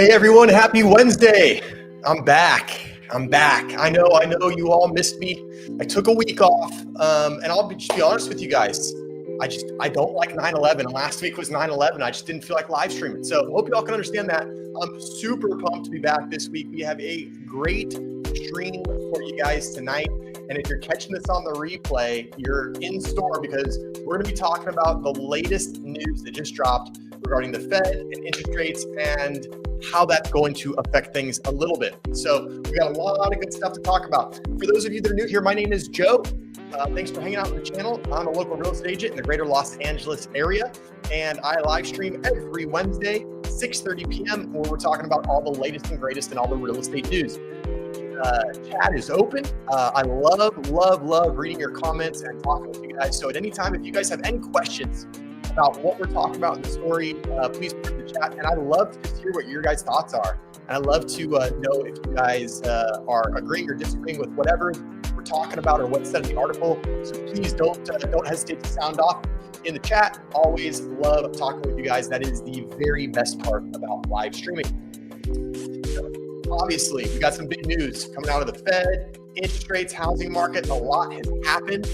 Hey everyone, happy Wednesday. I'm back. I know you all missed me. I took a week off, and just be honest with you guys. I don't like 9/11. Last week was 9/11. I just didn't feel like live streaming. So hope you all can understand that. I'm super pumped to be back this week. We have a great stream for you guys tonight. And if you're catching this on the replay, you're in store because we're going to be talking about the latest news that just dropped regarding the Fed and interest rates and how that's going to affect things a little bit. So we got a lot of good stuff to talk about. For those of you that are new here, my name is Joe. Thanks for hanging out on the channel. I'm a local real estate agent in the greater Los Angeles area, and I live stream every Wednesday, 6:30 p.m., where we're talking about all the latest and greatest in all the real estate news. Chat is open. I love reading your comments and talking with you guys. So at any time, if you guys have any questions about what we're talking about in the story, please put in the chat. And I love to just hear what your guys' thoughts are. And I love to know if you guys are agreeing or disagreeing with whatever we're talking about or what's said in the article. So please don't hesitate to sound off in the chat. Always love talking with you guys. That is the very best part about live streaming. Obviously, we got some big news coming out of the Fed, interest rates, housing market. A lot has happened,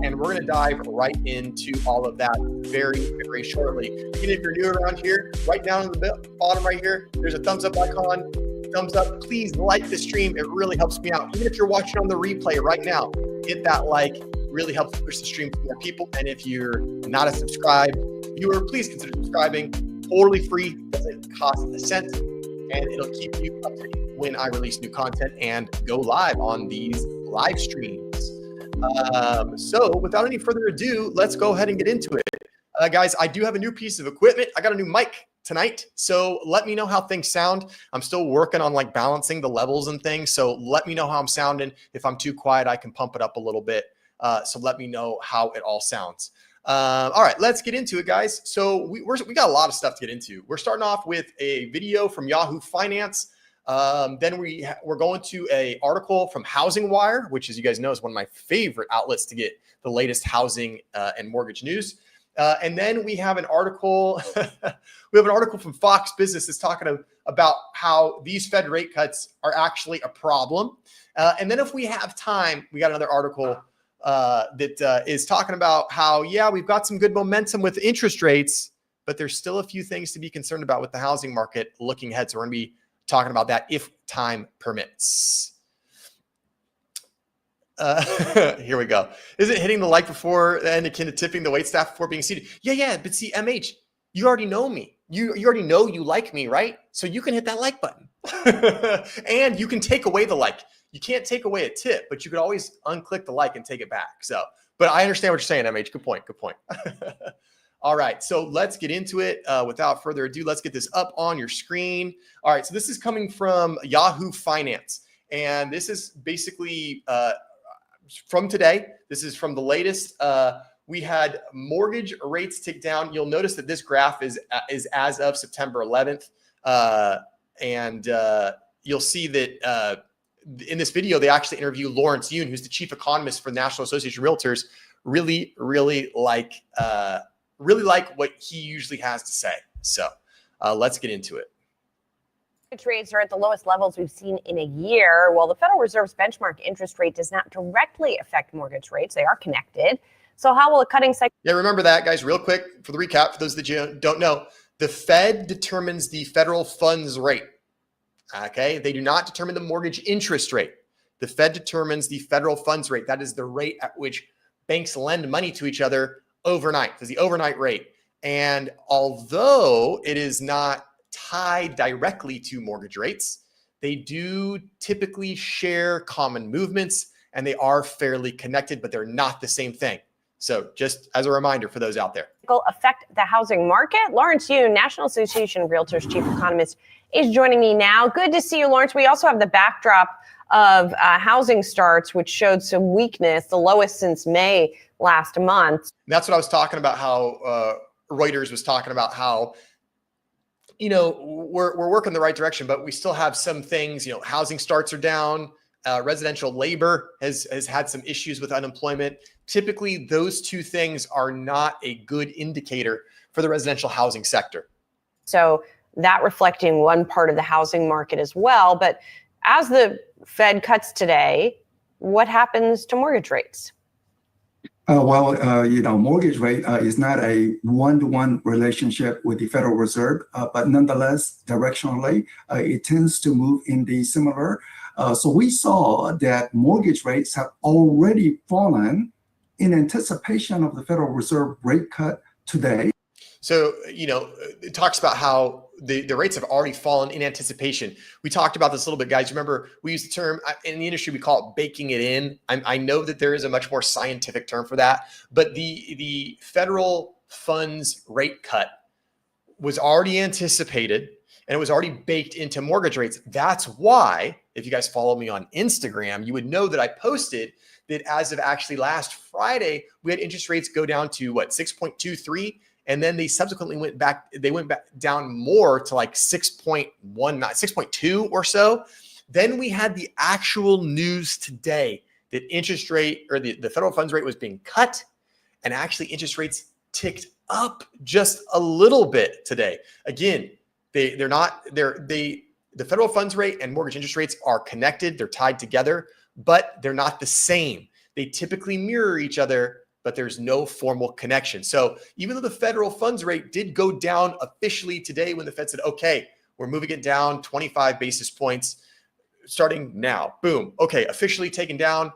and we're going to dive right into all of that very shortly. And if you're new around here, right down in the bottom right here, there's a thumbs up icon. Thumbs up. Please like the stream. It really helps me out. Even if you're watching on the replay right now, hit that like. Really helps push the stream to more people. And if you're not a subscribed viewer, please consider subscribing. Totally free. Doesn't cost a cent. And it'll keep you up to date when I release new content and go live on these live streams. So without any further ado, let's go ahead and get into it. Guys, I do have a new piece of equipment. I got a new mic tonight. So let me know how things sound. I'm still working on like balancing the levels and things. So let me know how I'm sounding. If I'm too quiet, I can pump it up a little bit. So let me know how it all sounds. All right, let's get into it, guys. So we got a lot of stuff to get into. We're starting off with a video from Yahoo Finance. Then we're going to an article from Housing Wire, which, as you guys know, is one of my favorite outlets to get the latest housing and mortgage news. And then we have an article. We have an article from Fox Business that's talking about how these Fed rate cuts are actually a problem. And then if we have time, we got another article that is talking about how, yeah, we've got some good momentum with interest rates, but there's still a few things to be concerned about with the housing market looking ahead. So we're going to be talking about that if time permits. Here we go. Is it hitting the like before and akin to tipping the waitstaff before being seated? Yeah. But see, MH, you already know me. You already know you like me, right? So you can hit that like button. And you can take away the like. You can't take away a tip, but you could always unclick the like and take it back. So, but I understand what you're saying, MH. Good point. All right, so let's get into it. Without further ado, let's get this up on your screen. All right, so this is coming from Yahoo Finance, and this is basically from today. This is from the latest. We had mortgage rates tick down. You'll notice that this graph is as of September 11th, and you'll see that in this video, they actually interview Lawrence Yun, who's the chief economist for the National Association of Realtors. Really like what he usually has to say. So let's get into it. Interest rates are at the lowest levels we've seen in a year. While the Federal Reserve's benchmark interest rate does not directly affect mortgage rates, they are connected. So how will a cutting cycle? Yeah, remember that, guys. Real quick for the recap, for those that you don't know, the Fed determines the federal funds rate. Okay, they do not determine the mortgage interest rate. The Fed determines the federal funds rate. That is the rate at which banks lend money to each other overnight. It's the overnight rate. And although it is not tied directly to mortgage rates, they do typically share common movements and they are fairly connected, but they're not the same thing. So just as a reminder for those out there. Affect the housing market? Lawrence Yun, National Association of Realtors chief economist, is joining me now. Good to see you, Lawrence. We also have the backdrop of housing starts, which showed some weakness, the lowest since May last month. That's what I was talking about, how Reuters was talking about how, we're working the right direction, but we still have some things, housing starts are down. Residential labor has had some issues with unemployment. Typically, those two things are not a good indicator for the residential housing sector. So that reflecting one part of the housing market as well. But as the Fed cuts today, what happens to mortgage rates? Mortgage rate is not a one-to-one relationship with the Federal Reserve, but nonetheless, directionally, it tends to move in the similar. So we saw that mortgage rates have already fallen in anticipation of the Federal Reserve rate cut today. So, it talks about how the rates have already fallen in anticipation. We talked about this a little bit, guys. Remember, we use the term in the industry, we call it baking it in. I know that there is a much more scientific term for that, but the federal funds rate cut was already anticipated and it was already baked into mortgage rates. That's why, if you guys follow me on Instagram, you would know that I posted that as of actually last Friday, we had interest rates go down to 6.23. And then they subsequently went back down more to like 6.19, 6.2 or so. Then we had the actual news today that interest rate or the federal funds rate was being cut, and actually interest rates ticked up just a little bit today. Again, the federal funds rate and mortgage interest rates are connected, they're tied together, but they're not the same. They typically mirror each other, but there's no formal connection. So even though the federal funds rate did go down officially today when the Fed said, okay, we're moving it down 25 basis points starting now, boom. Okay, officially taken down,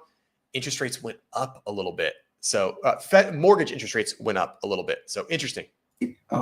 interest rates went up a little bit. So Fed mortgage interest rates went up a little bit. So interesting.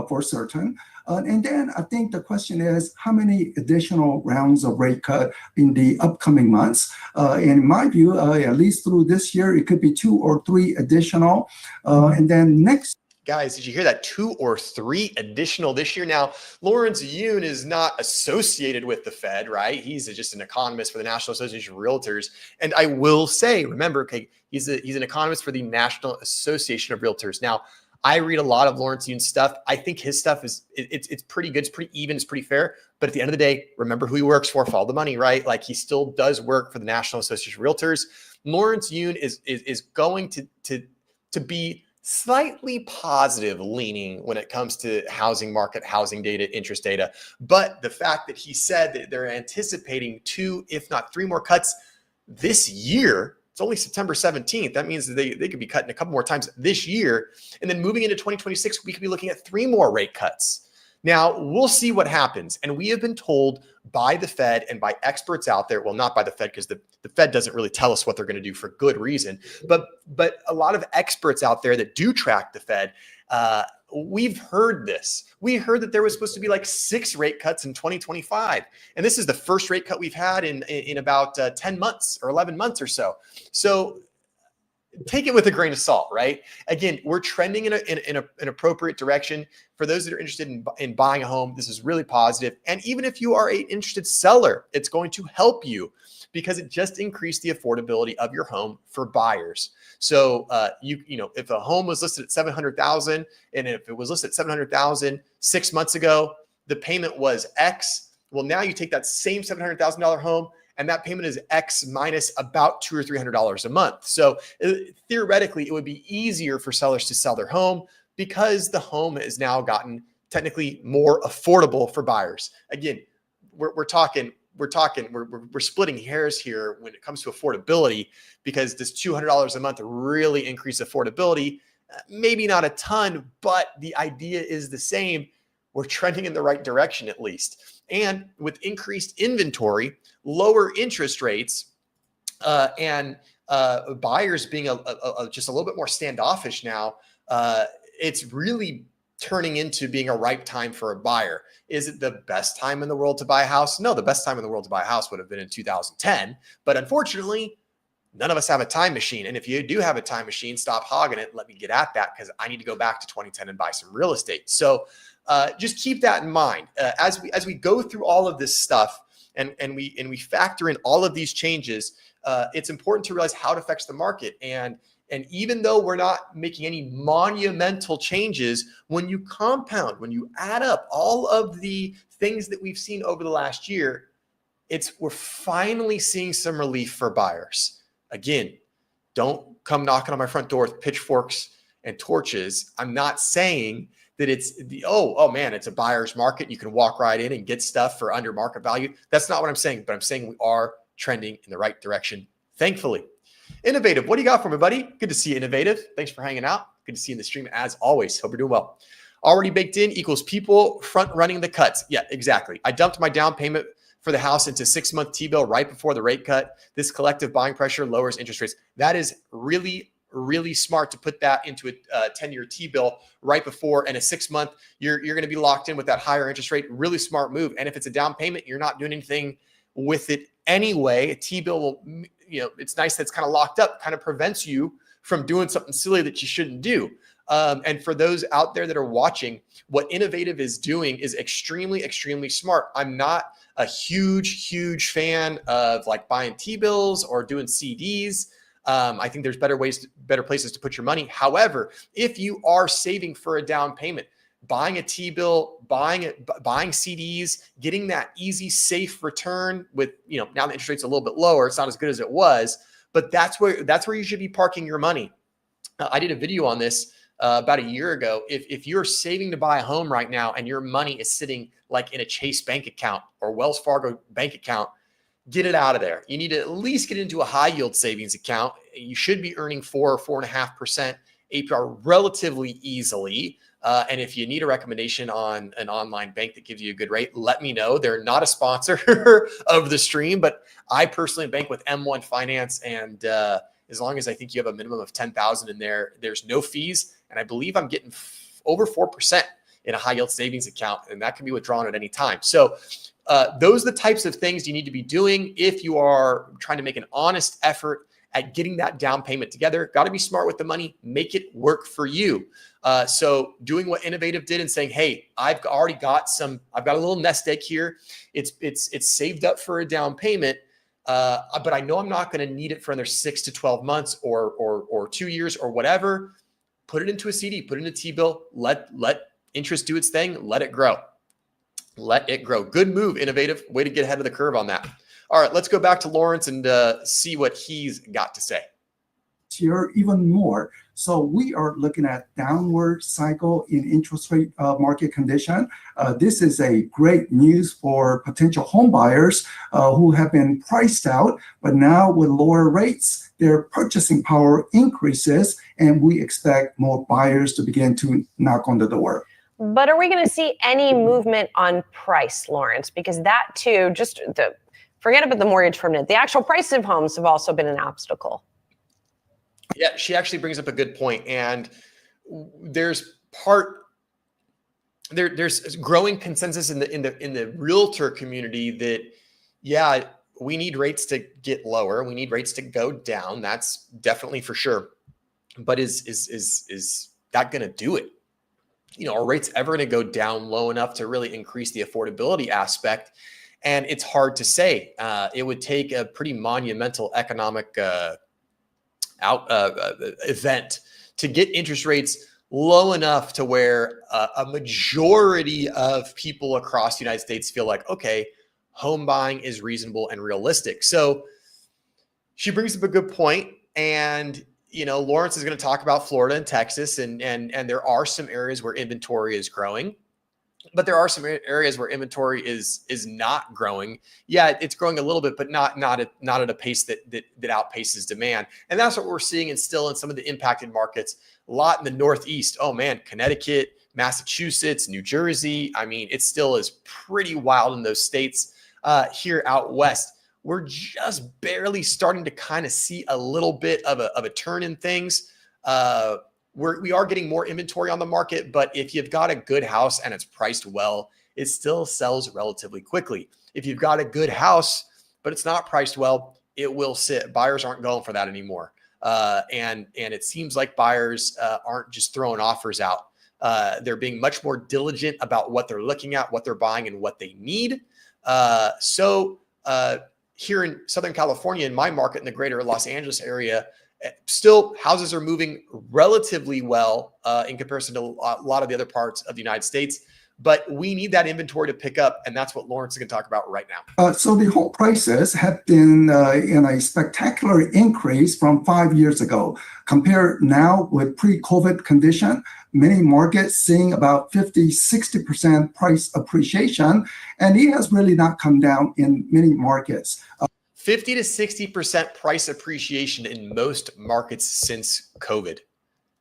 For certain. And then I think the question is, how many additional rounds of rate cut in the upcoming months? In my view, at least through this year, it could be 2 or 3 additional. And then next. Guys, did you hear that? 2 or 3 additional this year? Now, Lawrence Yun is not associated with the Fed, right? He's just an economist for the National Association of Realtors. And I will say, remember, okay, he's an economist for the National Association of Realtors. Now, I read a lot of Lawrence Yun's stuff. I think his stuff it's pretty good. It's pretty even. It's pretty fair. But at the end of the day, remember who he works for. Follow the money, right? Like he still does work for the National Association of Realtors. Lawrence Yun is going to be slightly positive leaning when it comes to housing market, housing data, interest data. But the fact that he said that they're anticipating 2, if not 3 more cuts this year. It's only September 17th. That means that they could be cutting a couple more times this year. And then moving into 2026, we could be looking at 3 more rate cuts. Now, we'll see what happens. And we have been told by the Fed and by experts out there, well, not by the Fed, because the Fed doesn't really tell us what they're going to do for good reason. But a lot of experts out there that do track the Fed, we've heard this. We heard that there was supposed to be like 6 rate cuts in 2025. And this is the first rate cut we've had in about 10 months or 11 months or so. So take it with a grain of salt, right? Again, we're trending in an appropriate direction. For those that are interested in buying a home, this is really positive. And even if you are an interested seller, it's going to help you because it just increased the affordability of your home for buyers. So if a home was listed at $700,000, and if it was listed at $700,000 6 months ago, the payment was X. Well, now you take that same $700,000 home, and that payment is X minus about $200 or $300 a month. So theoretically, it would be easier for sellers to sell their home because the home has now gotten technically more affordable for buyers. Again, we're splitting hairs here when it comes to affordability because does $200 a month really increase affordability? Maybe not a ton, but the idea is the same. We're trending in the right direction at least. And with increased inventory, lower interest rates, and buyers being just a little bit more standoffish now, it's really turning into being a ripe time for a buyer. Is it the best time in the world to buy a house? No, the best time in the world to buy a house would have been in 2010. But unfortunately, none of us have a time machine. And if you do have a time machine, stop hogging it. Let me get at that because I need to go back to 2010 and buy some real estate. So just keep that in mind as we go through all of this stuff and we factor in all of these changes. It's important to realize how it affects the market. And even though we're not making any monumental changes, when you compound, when you add up all of the things that we've seen over the last year, we're finally seeing some relief for buyers. Again, don't come knocking on my front door with pitchforks and torches. I'm not saying that it's oh man, it's a buyer's market. You can walk right in and get stuff for under market value. That's not what I'm saying, but I'm saying we are trending in the right direction, thankfully. Innovative, what do you got for me, buddy? Good to see you, Innovative. Thanks for hanging out. Good to see you in the stream as always. Hope you're doing well. Already baked in equals people front running the cuts. Yeah, exactly. I dumped my down payment for the house into 6-month T-bill right before the rate cut. This collective buying pressure lowers interest rates. That is really, really smart to put that into a 10-year T-bill right before, and a 6-month, you're going to be locked in with that higher interest rate. Really smart move. And if it's a down payment, you're not doing anything with it anyway. A T-bill will, it's nice that it's kind of locked up, kind of prevents you from doing something silly that you shouldn't do. And for those out there that are watching, what Innovative is doing is extremely, extremely smart. I'm not a huge fan of like buying T-bills or doing CDs. I think there's better places to put your money. However, if you are saving for a down payment, buying a T-bill, buying CDs, getting that easy, safe return with, now the interest rate's a little bit lower. It's not as good as it was, but that's where you should be parking your money. I did a video on this about a year ago. If you're saving to buy a home right now and your money is sitting like in a Chase bank account or Wells Fargo bank account, get it out of there. You need to at least get into a high yield savings account. You should be earning 4 or 4.5% APR relatively easily. And if you need a recommendation on an online bank that gives you a good rate, let me know. They're not a sponsor of the stream, but I personally bank with M1 Finance. And as long as I think you have a minimum of 10,000 in there, there's no fees. And I believe I'm getting over 4% in a high yield savings account, and that can be withdrawn at any time. So those are the types of things you need to be doing if you are trying to make an honest effort at getting that down payment together. Got to be smart with the money, make it work for you. So doing what Innovative did and saying, hey, I've got a little nest egg here. It's saved up for a down payment, but I know I'm not going to need it for another 6 to 12 months or 2 years or whatever. Put it into a CD, put it in a T-bill, let interest do its thing, let it grow. Let it grow. Good move, Innovative. Way to get ahead of the curve on that. All right, let's go back to Lawrence and see what he's got to say. Here even more. So we are looking at downward cycle in interest rate market condition. This is a great news for potential home buyers who have been priced out, but now with lower rates, their purchasing power increases, and we expect more buyers to begin to knock on the door. But are we going to see any movement on price, Lawrence? Because that too, forget about the mortgage for a minute. The actual price of homes have also been an obstacle. Yeah, she actually brings up a good point. And there's growing consensus in the realtor community that, yeah, we need rates to get lower. We need rates to go down. That's definitely for sure. But is that going to do it? Are rates ever going to go down low enough to really increase the affordability aspect? And it's hard to say. It would take a pretty monumental economic event to get interest rates low enough to where a majority of people across the United States feel like, okay, home buying is reasonable and realistic. So she brings up a good point. And Lawrence is going to talk about Florida and Texas, and there are some areas where inventory is growing, but there are some areas where inventory is not growing. Yeah, it's growing a little bit, but not at a pace that outpaces demand. And that's what we're seeing still in some of the impacted markets. A lot in the Northeast. Oh man, Connecticut, Massachusetts, New Jersey. I mean, it still is pretty wild in those states. Here out west, we're just barely starting to kind of see a little bit of a turn in things. We are getting more inventory on the market, but if you've got a good house and it's priced well, it still sells relatively quickly. If you've got a good house, but it's not priced well, it will sit. Buyers aren't going for that anymore. And it seems like buyers aren't just throwing offers out. They're being much more diligent about what they're looking at, what they're buying, and what they need. So here in Southern California, in my market, in the greater Los Angeles area, still houses are moving relatively well in comparison to a lot of the other parts of the United States. but we need that inventory to pick up. And that's what Lawrence is going to talk about right now. So the home prices have been in a spectacular increase from 5 years ago. Compared now with pre-COVID condition, many markets seeing about 50-60% price appreciation, and it has really not come down in many markets. 50 to 60% price appreciation in most markets since COVID.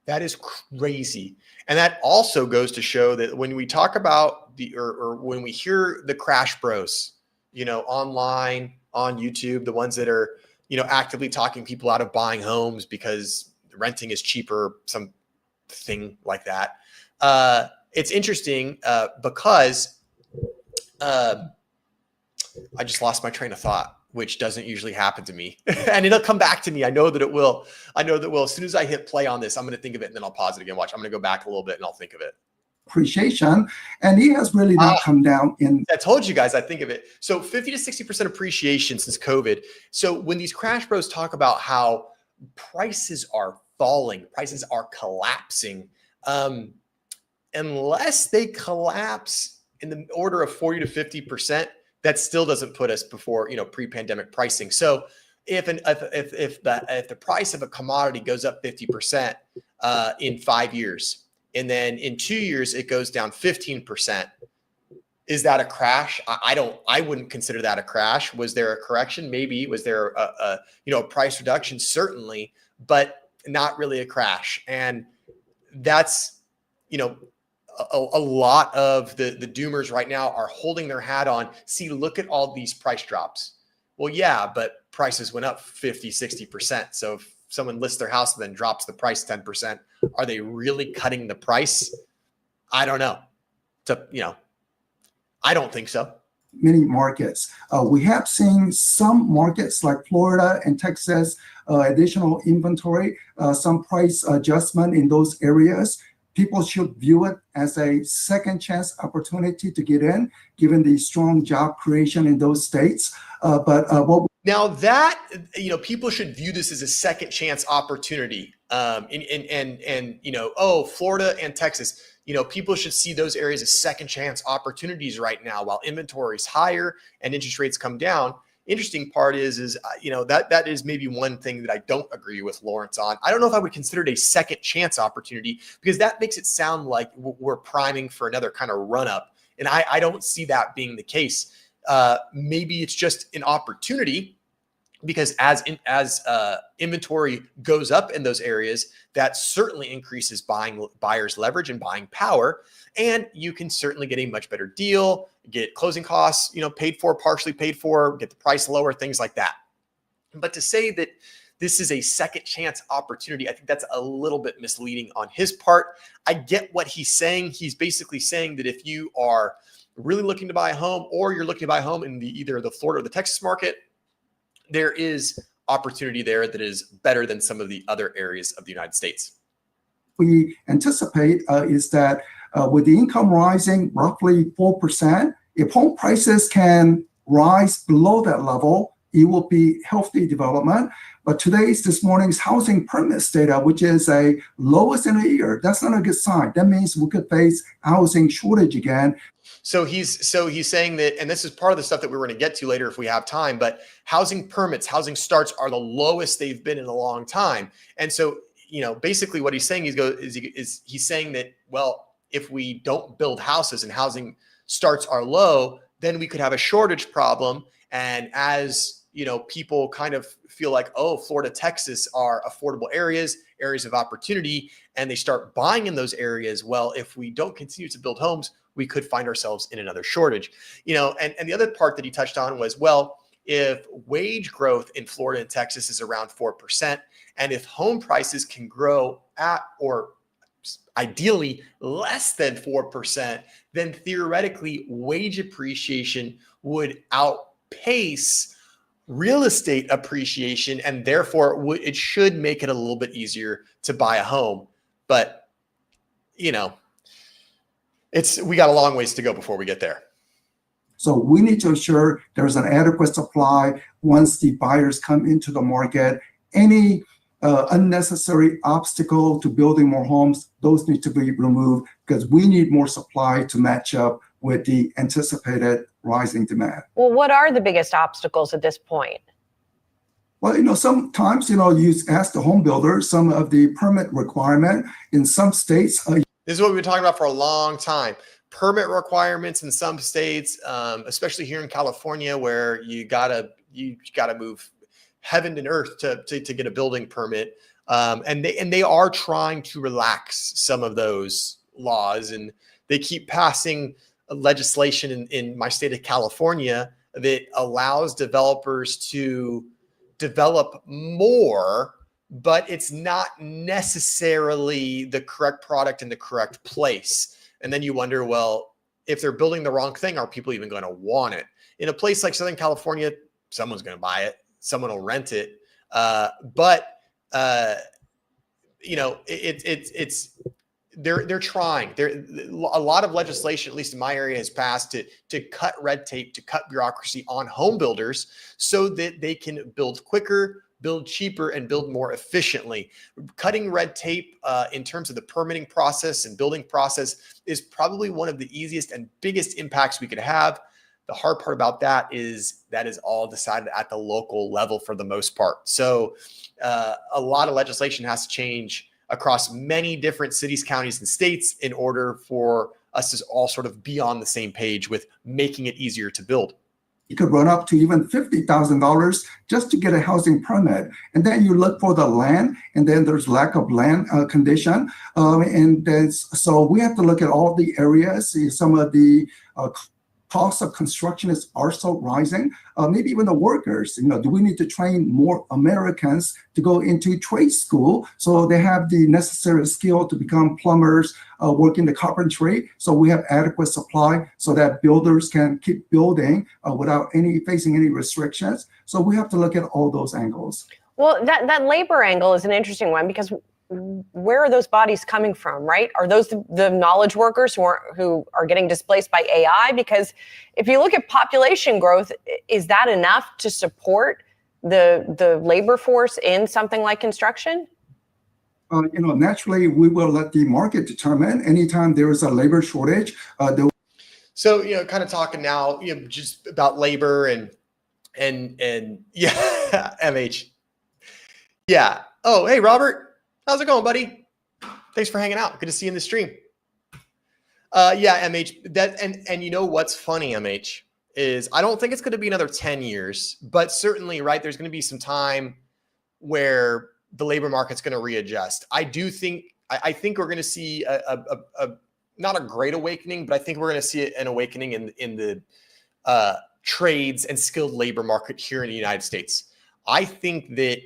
That is crazy. And that also goes to show that when we talk about or when we hear the crash bros, online, on YouTube, the ones that are, actively talking people out of buying homes because renting is cheaper, something like that. It's interesting because I just lost my train of thought, which doesn't usually happen to me. And it'll come back to me. I know that it will. As soon as I hit play on this, I'm going to think of it and then I'll pause it again. Watch. I'm going to go back a little bit and I'll think of it. Appreciation. And it has really not come down in. I told you guys, I think of it. So 50 to 60% appreciation since COVID. So when these crash bros talk about how prices are falling, prices are collapsing, unless they collapse in the order of 40 to 50%, that still doesn't put us before, pre-pandemic pricing. So if the price of a commodity goes up 50% in 5 years, and then in 2 years it goes down 15%, is that a crash? I wouldn't consider that a crash. Was there a correction? Maybe. Was there a price reduction? Certainly, but not really a crash. And that's, a lot of the doomers right now are holding their hat on. See, look at all these price drops. Well, yeah, but prices went up 50, 60%. So if someone lists their house and then drops the price 10%, are they really cutting the price? I don't know. I don't think so. Many markets. We have seen some markets like Florida and Texas, additional inventory, some price adjustment in those areas. People should view it as a second chance opportunity to get in, given the strong job creation in those states. Now that, people should view this as a second chance opportunity. Florida and Texas, people should see those areas as second chance opportunities right now while inventory is higher and interest rates come down. Interesting part is that is maybe one thing that I don't agree with Lawrence on. I don't know if I would consider it a second chance opportunity because that makes it sound like we're priming for another kind of run up. And I don't see that being the case. Maybe it's just an opportunity because as inventory goes up in those areas, that certainly increases buyers' leverage and buying power. And you can certainly get a much better deal, get closing costs, paid for, partially paid for, get the price lower, things like that. But to say that this is a second chance opportunity, I think that's a little bit misleading on his part. I get what he's saying. He's basically saying that if you are really looking to buy a home or you're looking to buy a home in either the Florida or the Texas market, there is opportunity there that is better than some of the other areas of the United States. We anticipate is that with the income rising roughly 4%, if home prices can rise below that level, it will be healthy development. But this morning's housing permits data, which is a lowest in a year, that's not a good sign. That means we could face housing shortage again. So he's saying that, and this is part of the stuff that we're going to get to later if we have time, but housing permits, housing starts are the lowest they've been in a long time. And so, basically what he's saying is he's saying that, well, if we don't build houses and housing starts are low, then we could have a shortage problem. And as people kind of feel like, oh, Florida, Texas are affordable areas of opportunity, and they start buying in those areas. Well, if we don't continue to build homes, we could find ourselves in another shortage. And the other part that he touched on was, well, if wage growth in Florida and Texas is around 4%, and if home prices can grow at or ideally less than 4%, then theoretically wage appreciation would outpace real estate appreciation, and therefore it should make it a little bit easier to buy a home. But we got a long ways to go before we get there. So we need to ensure there's an adequate supply once the buyers come into the market. Any unnecessary obstacle to building more homes, those need to be removed. because we need more supply to match up with the anticipated rising demand. Well, what are the biggest obstacles at this point? Well, sometimes, you ask the home builder some of the permit requirement in some states. This is what we've been talking about for a long time. Permit requirements in some states, especially here in California, where you gotta move heaven and earth to get a building permit. And they are trying to relax some of those laws, and they keep passing legislation in my state of California that allows developers to develop more, but it's not necessarily the correct product in the correct place. And then you wonder, well, if they're building the wrong thing, are people even going to want it? In a place like Southern California, someone's going to buy it, someone will rent it. They're trying. A lot of legislation, at least in my area, has passed to cut red tape, to cut bureaucracy on home builders so that they can build quicker, build cheaper, and build more efficiently. Cutting red tape in terms of the permitting process and building process is probably one of the easiest and biggest impacts we could have. The hard part about that is all decided at the local level for the most part. So a lot of legislation has to change across many different cities, counties, and states in order for us to all sort of be on the same page with making it easier to build. You could run up to even $50,000 just to get a housing permit. And then you look for the land, and then there's lack of land condition. So we have to look at all the areas, some of the costs of construction is also rising. Maybe even the workers, do we need to train more Americans to go into trade school so they have the necessary skill to become plumbers, work in the carpentry, so we have adequate supply so that builders can keep building without facing any restrictions. So we have to look at all those angles. Well, that labor angle is an interesting one, because where are those bodies coming from, right? Are those the knowledge workers who are getting displaced by AI? Because if you look at population growth, is that enough to support the labor force in something like construction? Naturally, we will let the market determine. Anytime there is a labor shortage, So, kind of talking now, just about labor and yeah, MH. Yeah. Oh, hey, Robert. How's it going, buddy? Thanks for hanging out. Good to see you in the stream. Yeah, MH. And you know what's funny, MH, is I don't think it's going to be another 10 years, but certainly, right, there's going to be some time where the labor market's going to readjust. I think we're going to see a not a great awakening, but I think we're going to see an awakening in the trades and skilled labor market here in the United States. I think that,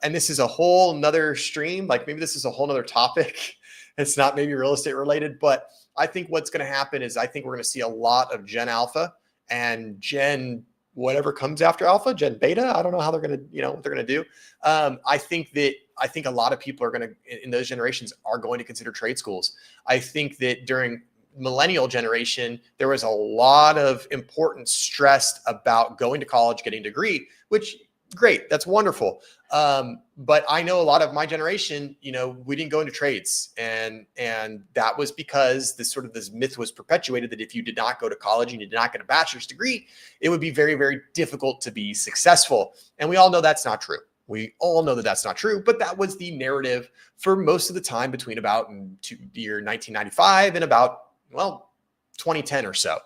and this is a whole nother stream, like maybe this is a whole nother topic. It's not maybe real estate related, but I think what's going to happen is I think we're going to see a lot of Gen Alpha and Gen whatever comes after Alpha, Gen Beta. I don't know how they're going to, what they're going to do. I think a lot of people are going to, in those generations, are going to consider trade schools. I think that during millennial generation, there was a lot of important stress about going to college, getting a degree, which great. That's wonderful. But I know a lot of my generation, we didn't go into trades, and that was because this myth was perpetuated that if you did not go to college and you did not get a bachelor's degree, it would be very, very difficult to be successful. And we all know that's not true. We all know that that's not true, but that was the narrative for most of the time between about the year 1995 and about, 2010 or so.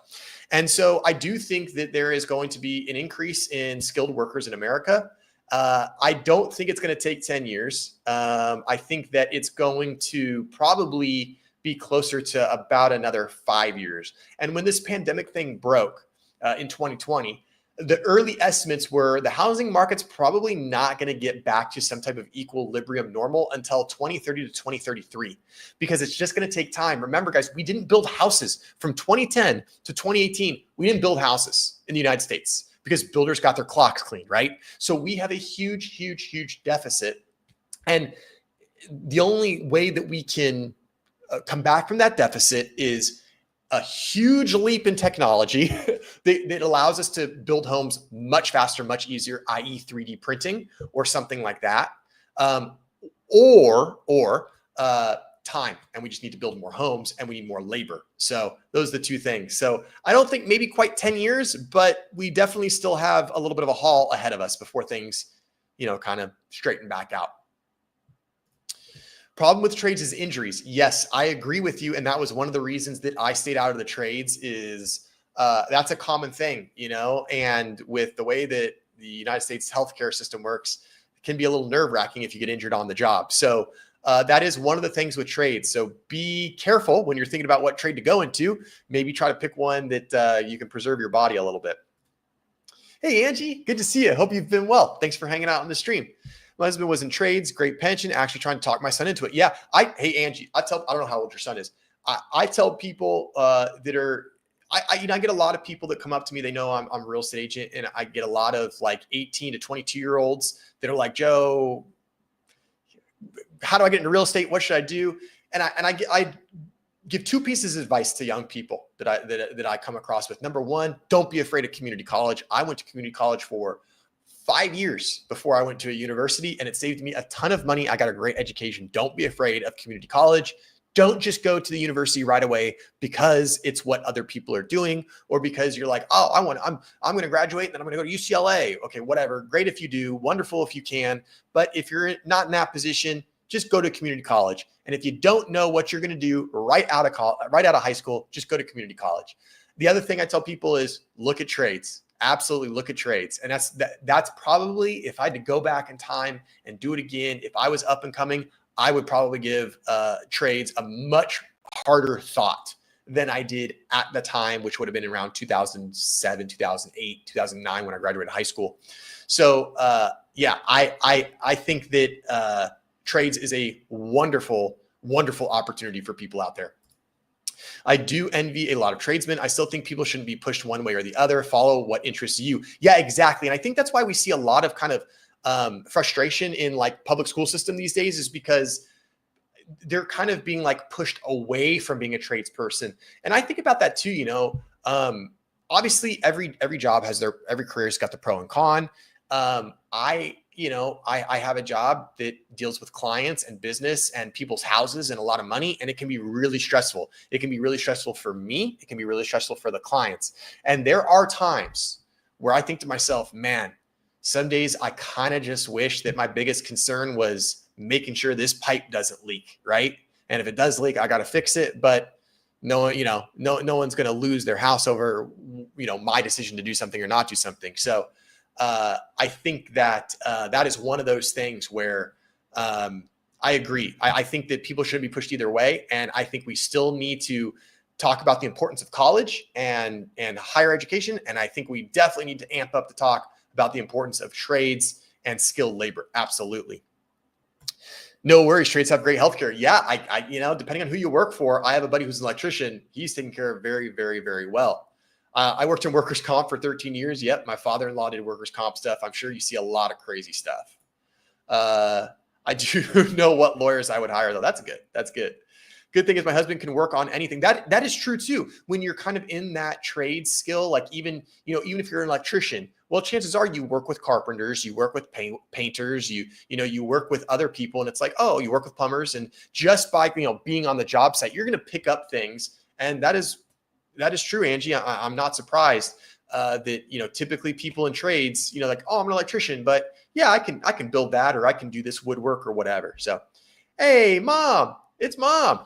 And so I do think that there is going to be an increase in skilled workers in America. I don't think it's going to take 10 years. I think that it's going to probably be closer to about another 5 years. And when this pandemic thing broke in 2020, the early estimates were the housing market's probably not going to get back to some type of equilibrium normal until 2030 to 2033, because it's just going to take time. Remember, guys, we didn't build houses from 2010 to 2018. We didn't build houses in the United States because builders got their clocks cleaned, right? So we have a huge, huge, huge deficit. And the only way that we can come back from that deficit is a huge leap in technology that allows us to build homes much faster, much easier, i.e. 3D printing or something like that. Or time, and we just need to build more homes, and we need more labor. So those are the two things. So I don't think maybe quite 10 years, but we definitely still have a little bit of a haul ahead of us before things, kind of straighten back out. Problem with trades is injuries. Yes, I agree with you. And that was one of the reasons that I stayed out of the trades is that's a common thing, and with the way that the United States healthcare system works, it can be a little nerve-wracking if you get injured on the job. So that is one of the things with trades. So be careful when you're thinking about what trade to go into. Maybe try to pick one that you can preserve your body a little bit. Hey, Angie, good to see you. Hope you've been well. Thanks for hanging out on the stream. My husband was in trades, great pension, actually trying to talk my son into it. Yeah, hey, Angie, I don't know how old your son is. I tell people that are, I get a lot of people that come up to me. They know I'm a real estate agent, and I get a lot of like 18 to 22-year-olds that are like, Joe, how do I get into real estate? What should I do? And I give two pieces of advice to young people that I come across with. Number one, don't be afraid of community college. I went to community college for 5 years before I went to a university, and it saved me a ton of money. I got a great education. Don't be afraid of community college. Don't just go to the university right away because it's what other people are doing, or because you're like, oh, I'm going to graduate and then I'm going to go to UCLA. Okay, whatever. Great if you do. Wonderful if you can. But if you're not in that position, just go to community college. And if you don't know what you're going to do right out of high school, just go to community college. The other thing I tell people is look at trades. Absolutely look at trades. And that's probably, if I had to go back in time and do it again, if I was up and coming, I would probably give trades a much harder thought than I did at the time, which would have been around 2007, 2008, 2009 when I graduated high school. So I think that trades is a wonderful, wonderful opportunity for people out there. I do envy a lot of tradesmen. I still think people shouldn't be pushed one way or the other. Follow what interests you. Yeah, exactly. And I think that's why we see a lot of kind of frustration in like public school system these days, is because they're kind of being like pushed away from being a tradesperson. And I think about that too, obviously every job has every career's got the pro and con. I have a job that deals with clients and business and people's houses and a lot of money, and it can be really stressful. It can be really stressful for me. It can be really stressful for the clients. And there are times where I think to myself, man, some days I kind of just wish that my biggest concern was making sure this pipe doesn't leak, right? And if it does leak, I got to fix it. But no one's going to lose their house over, my decision to do something or not do something. So I think that that is one of those things where I agree. I think that people shouldn't be pushed either way. And I think we still need to talk about the importance of college and higher education. And I think we definitely need to amp up the talk about the importance of trades and skilled labor. Absolutely. No worries. Trades have great healthcare. Yeah. I depending on who you work for, I have a buddy who's an electrician. He's taken care of very, very, very well. I worked in workers' comp for 13 years. Yep. My father-in-law did workers' comp stuff. I'm sure you see a lot of crazy stuff. I do know what lawyers I would hire though. That's good. That's good. Good thing is my husband can work on anything. That is true too. When you're kind of in that trade skill, like even if you're an electrician, well, chances are you work with carpenters, you work with painters, you work with other people, and it's like, oh, you work with plumbers, and just by being on the job site, you're going to pick up things, and that is true, Angie. I'm not surprised that typically people in trades, like, oh, I'm an electrician, but yeah, I can build that, or I can do this woodwork or whatever. So, hey, Mom, it's Mom.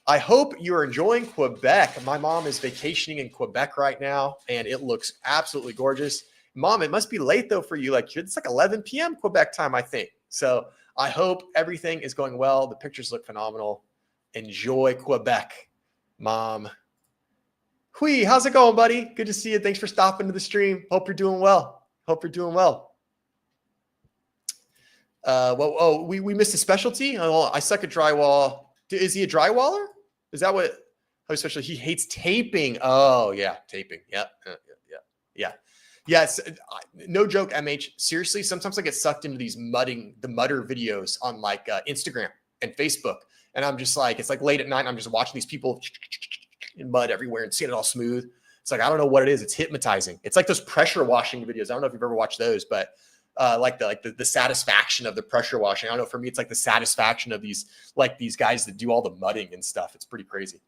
I hope you're enjoying Quebec. My mom is vacationing in Quebec right now, and it looks absolutely gorgeous. Mom, it must be late though for you. Like it's like 11 p.m. Quebec time, I think. So I hope everything is going well. The pictures look phenomenal. Enjoy Quebec, Mom. Hui, how's it going, buddy? Good to see you. Thanks for stopping to the stream. Hope you're doing well. We missed a specialty. Oh, I suck at drywall. Is he a drywaller? Is that what? How especially he hates taping. Oh yeah, taping. Yeah. Yes. No joke, MH. Seriously, sometimes I get sucked into these mutter videos on like Instagram and Facebook, and I'm just like, it's like late at night. And I'm just watching these people in mud everywhere and seeing it all smooth. It's like I don't know what it is. It's hypnotizing. It's like those pressure washing videos. I don't know if you've ever watched those, but the satisfaction of the pressure washing. I don't know. For me, it's like the satisfaction of these guys that do all the mudding and stuff. It's pretty crazy.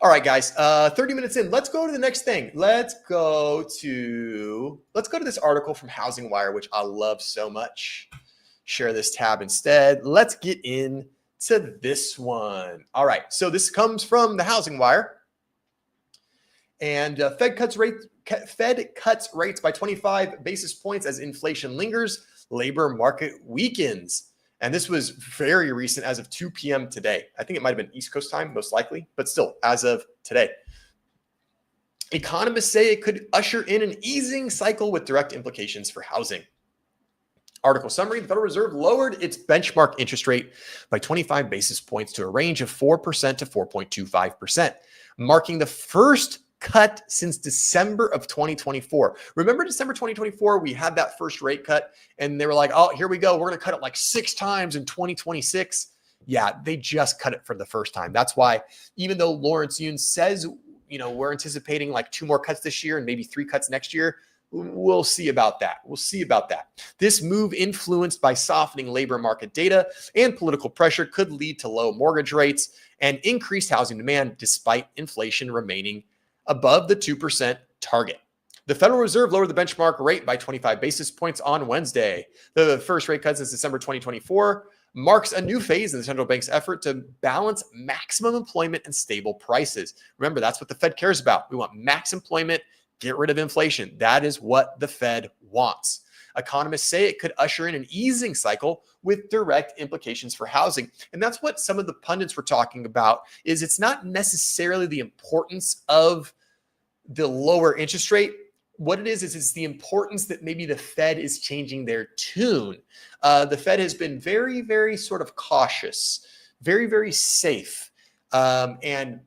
All right, guys, 30 minutes in. Let's go to the next thing. Let's go to this article from Housing Wire, which I love so much. Share this tab instead. Let's get into this one. All right, so this comes from the Housing Wire. And Fed cuts rates by 25 basis points as inflation lingers, labor market weakens. And this was very recent, as of 2 p.m. today. I think it might have been East Coast time, most likely, but still, as of today. Economists say it could usher in an easing cycle with direct implications for housing. Article summary: the Federal Reserve lowered its benchmark interest rate by 25 basis points to a range of 4% to 4.25%, marking the first cut since December of 2024. Remember December 2024, we had that first rate cut and they were like, oh, here we go. We're going to cut it like 6 times in 2026. Yeah, they just cut it for the first time. That's why, even though Lawrence Yun says, we're anticipating like 2 more cuts this year and maybe 3 cuts next year, we'll see about that. This move, influenced by softening labor market data and political pressure, could lead to low mortgage rates and increased housing demand despite inflation remaining above the 2% target. The Federal Reserve lowered the benchmark rate by 25 basis points on Wednesday. The first rate cut since December 2024 marks a new phase in the central bank's effort to balance maximum employment and stable prices. Remember, that's what the Fed cares about. We want max employment, get rid of inflation. That is what the Fed wants. Economists say it could usher in an easing cycle with direct implications for housing. And that's what some of the pundits were talking about, is it's not necessarily the importance of the lower interest rate. What it is it's the importance that maybe the Fed is changing their tune. The Fed has been very, very sort of cautious, very, very safe. And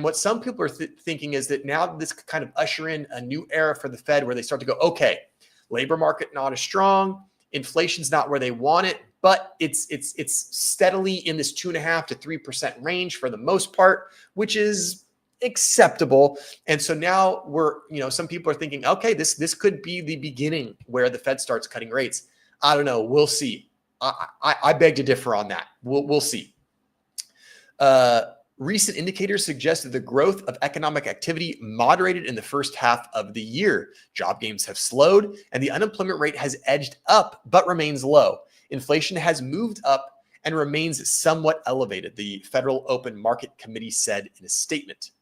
what some people are thinking is that now this could kind of usher in a new era for the Fed, where they start to go, okay, labor market not as strong, inflation's not where they want it, but it's steadily in this 2.5% to 3% range for the most part, which is acceptable. And so now some people are thinking, okay, this could be the beginning where the Fed starts cutting rates. I don't know. We'll see. I beg to differ on that. We'll see. Recent indicators suggest that the growth of economic activity moderated in the first half of the year. Job gains have slowed and the unemployment rate has edged up but remains low. Inflation has moved up and remains somewhat elevated, the Federal Open Market Committee said in a statement.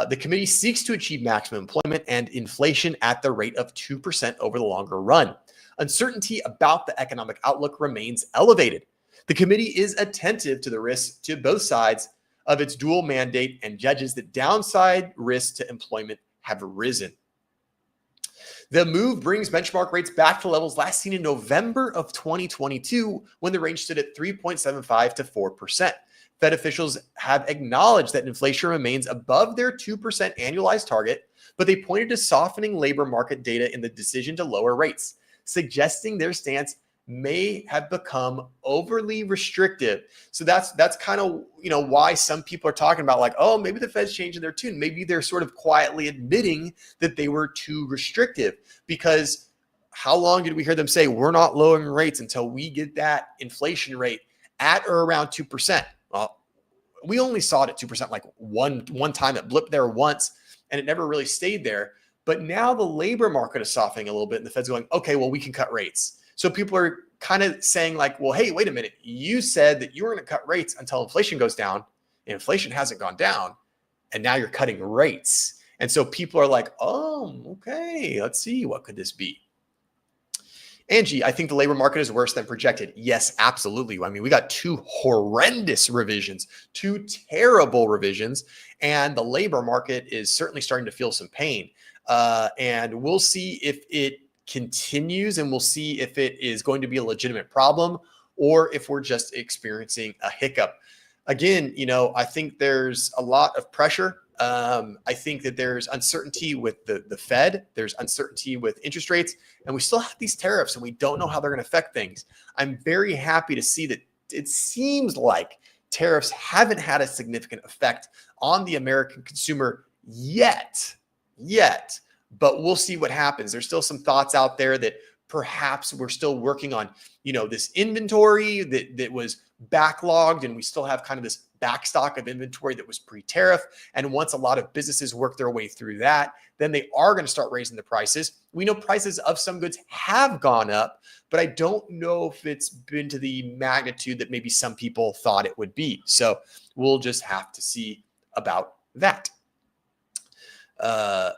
The committee seeks to achieve maximum employment and inflation at the rate of 2% over the longer run. Uncertainty about the economic outlook remains elevated. The committee is attentive to the risks to both sides of its dual mandate and judges that downside risks to employment have risen. The move brings benchmark rates back to levels last seen in November of 2022, when the range stood at 3.75 to 4%. Fed officials have acknowledged that inflation remains above their 2% annualized target, but they pointed to softening labor market data in the decision to lower rates, suggesting their stance may have become overly restrictive. So that's kind of why some people are talking about, like, oh, maybe the Fed's changing their tune. Maybe they're sort of quietly admitting that they were too restrictive, because how long did we hear them say we're not lowering rates until we get that inflation rate at or around 2%? Well, we only saw it at 2% like one time. It blipped there once and it never really stayed there. But now the labor market is softening a little bit and the Fed's going, okay, well, we can cut rates. So people are kind of saying, like, well, hey, wait a minute. You said that you were going to cut rates until inflation goes down. And inflation hasn't gone down. And now you're cutting rates. And so people are like, oh, okay, let's see. What could this be? Angie, I think the labor market is worse than projected. Yes, absolutely. I mean, we got 2 horrendous revisions, 2 terrible revisions, and the labor market is certainly starting to feel some pain. And we'll see if it continues, and we'll see if it is going to be a legitimate problem or if we're just experiencing a hiccup. Again, I think there's a lot of pressure. I think that there's uncertainty with the Fed. There's uncertainty with interest rates, and we still have these tariffs, and we don't know how they're going to affect things. I'm very happy to see that it seems like tariffs haven't had a significant effect on the American consumer yet, but we'll see what happens. There's still some thoughts out there that perhaps we're still working on, this inventory that was backlogged, and we still have kind of this backstock of inventory that was pre-tariff. And once a lot of businesses work their way through that, then they are going to start raising the prices. We know prices of some goods have gone up, but I don't know if it's been to the magnitude that maybe some people thought it would be. So we'll just have to see about that. Yeah,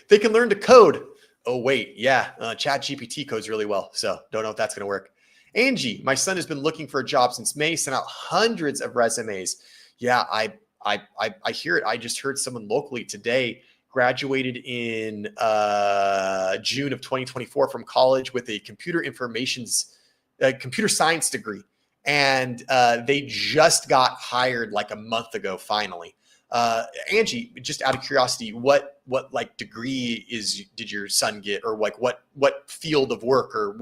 they can learn to code. Oh, wait. Yeah. Chat GPT codes really well. So don't know if that's going to work. Angie, my son has been looking for a job since May, sent out hundreds of resumes. Yeah, I hear it. I just heard someone locally today graduated in June of 2024 from college with a computer science degree. And they just got hired like a month ago, finally. Angie, just out of curiosity, what like degree did your son get, or like what field of work, or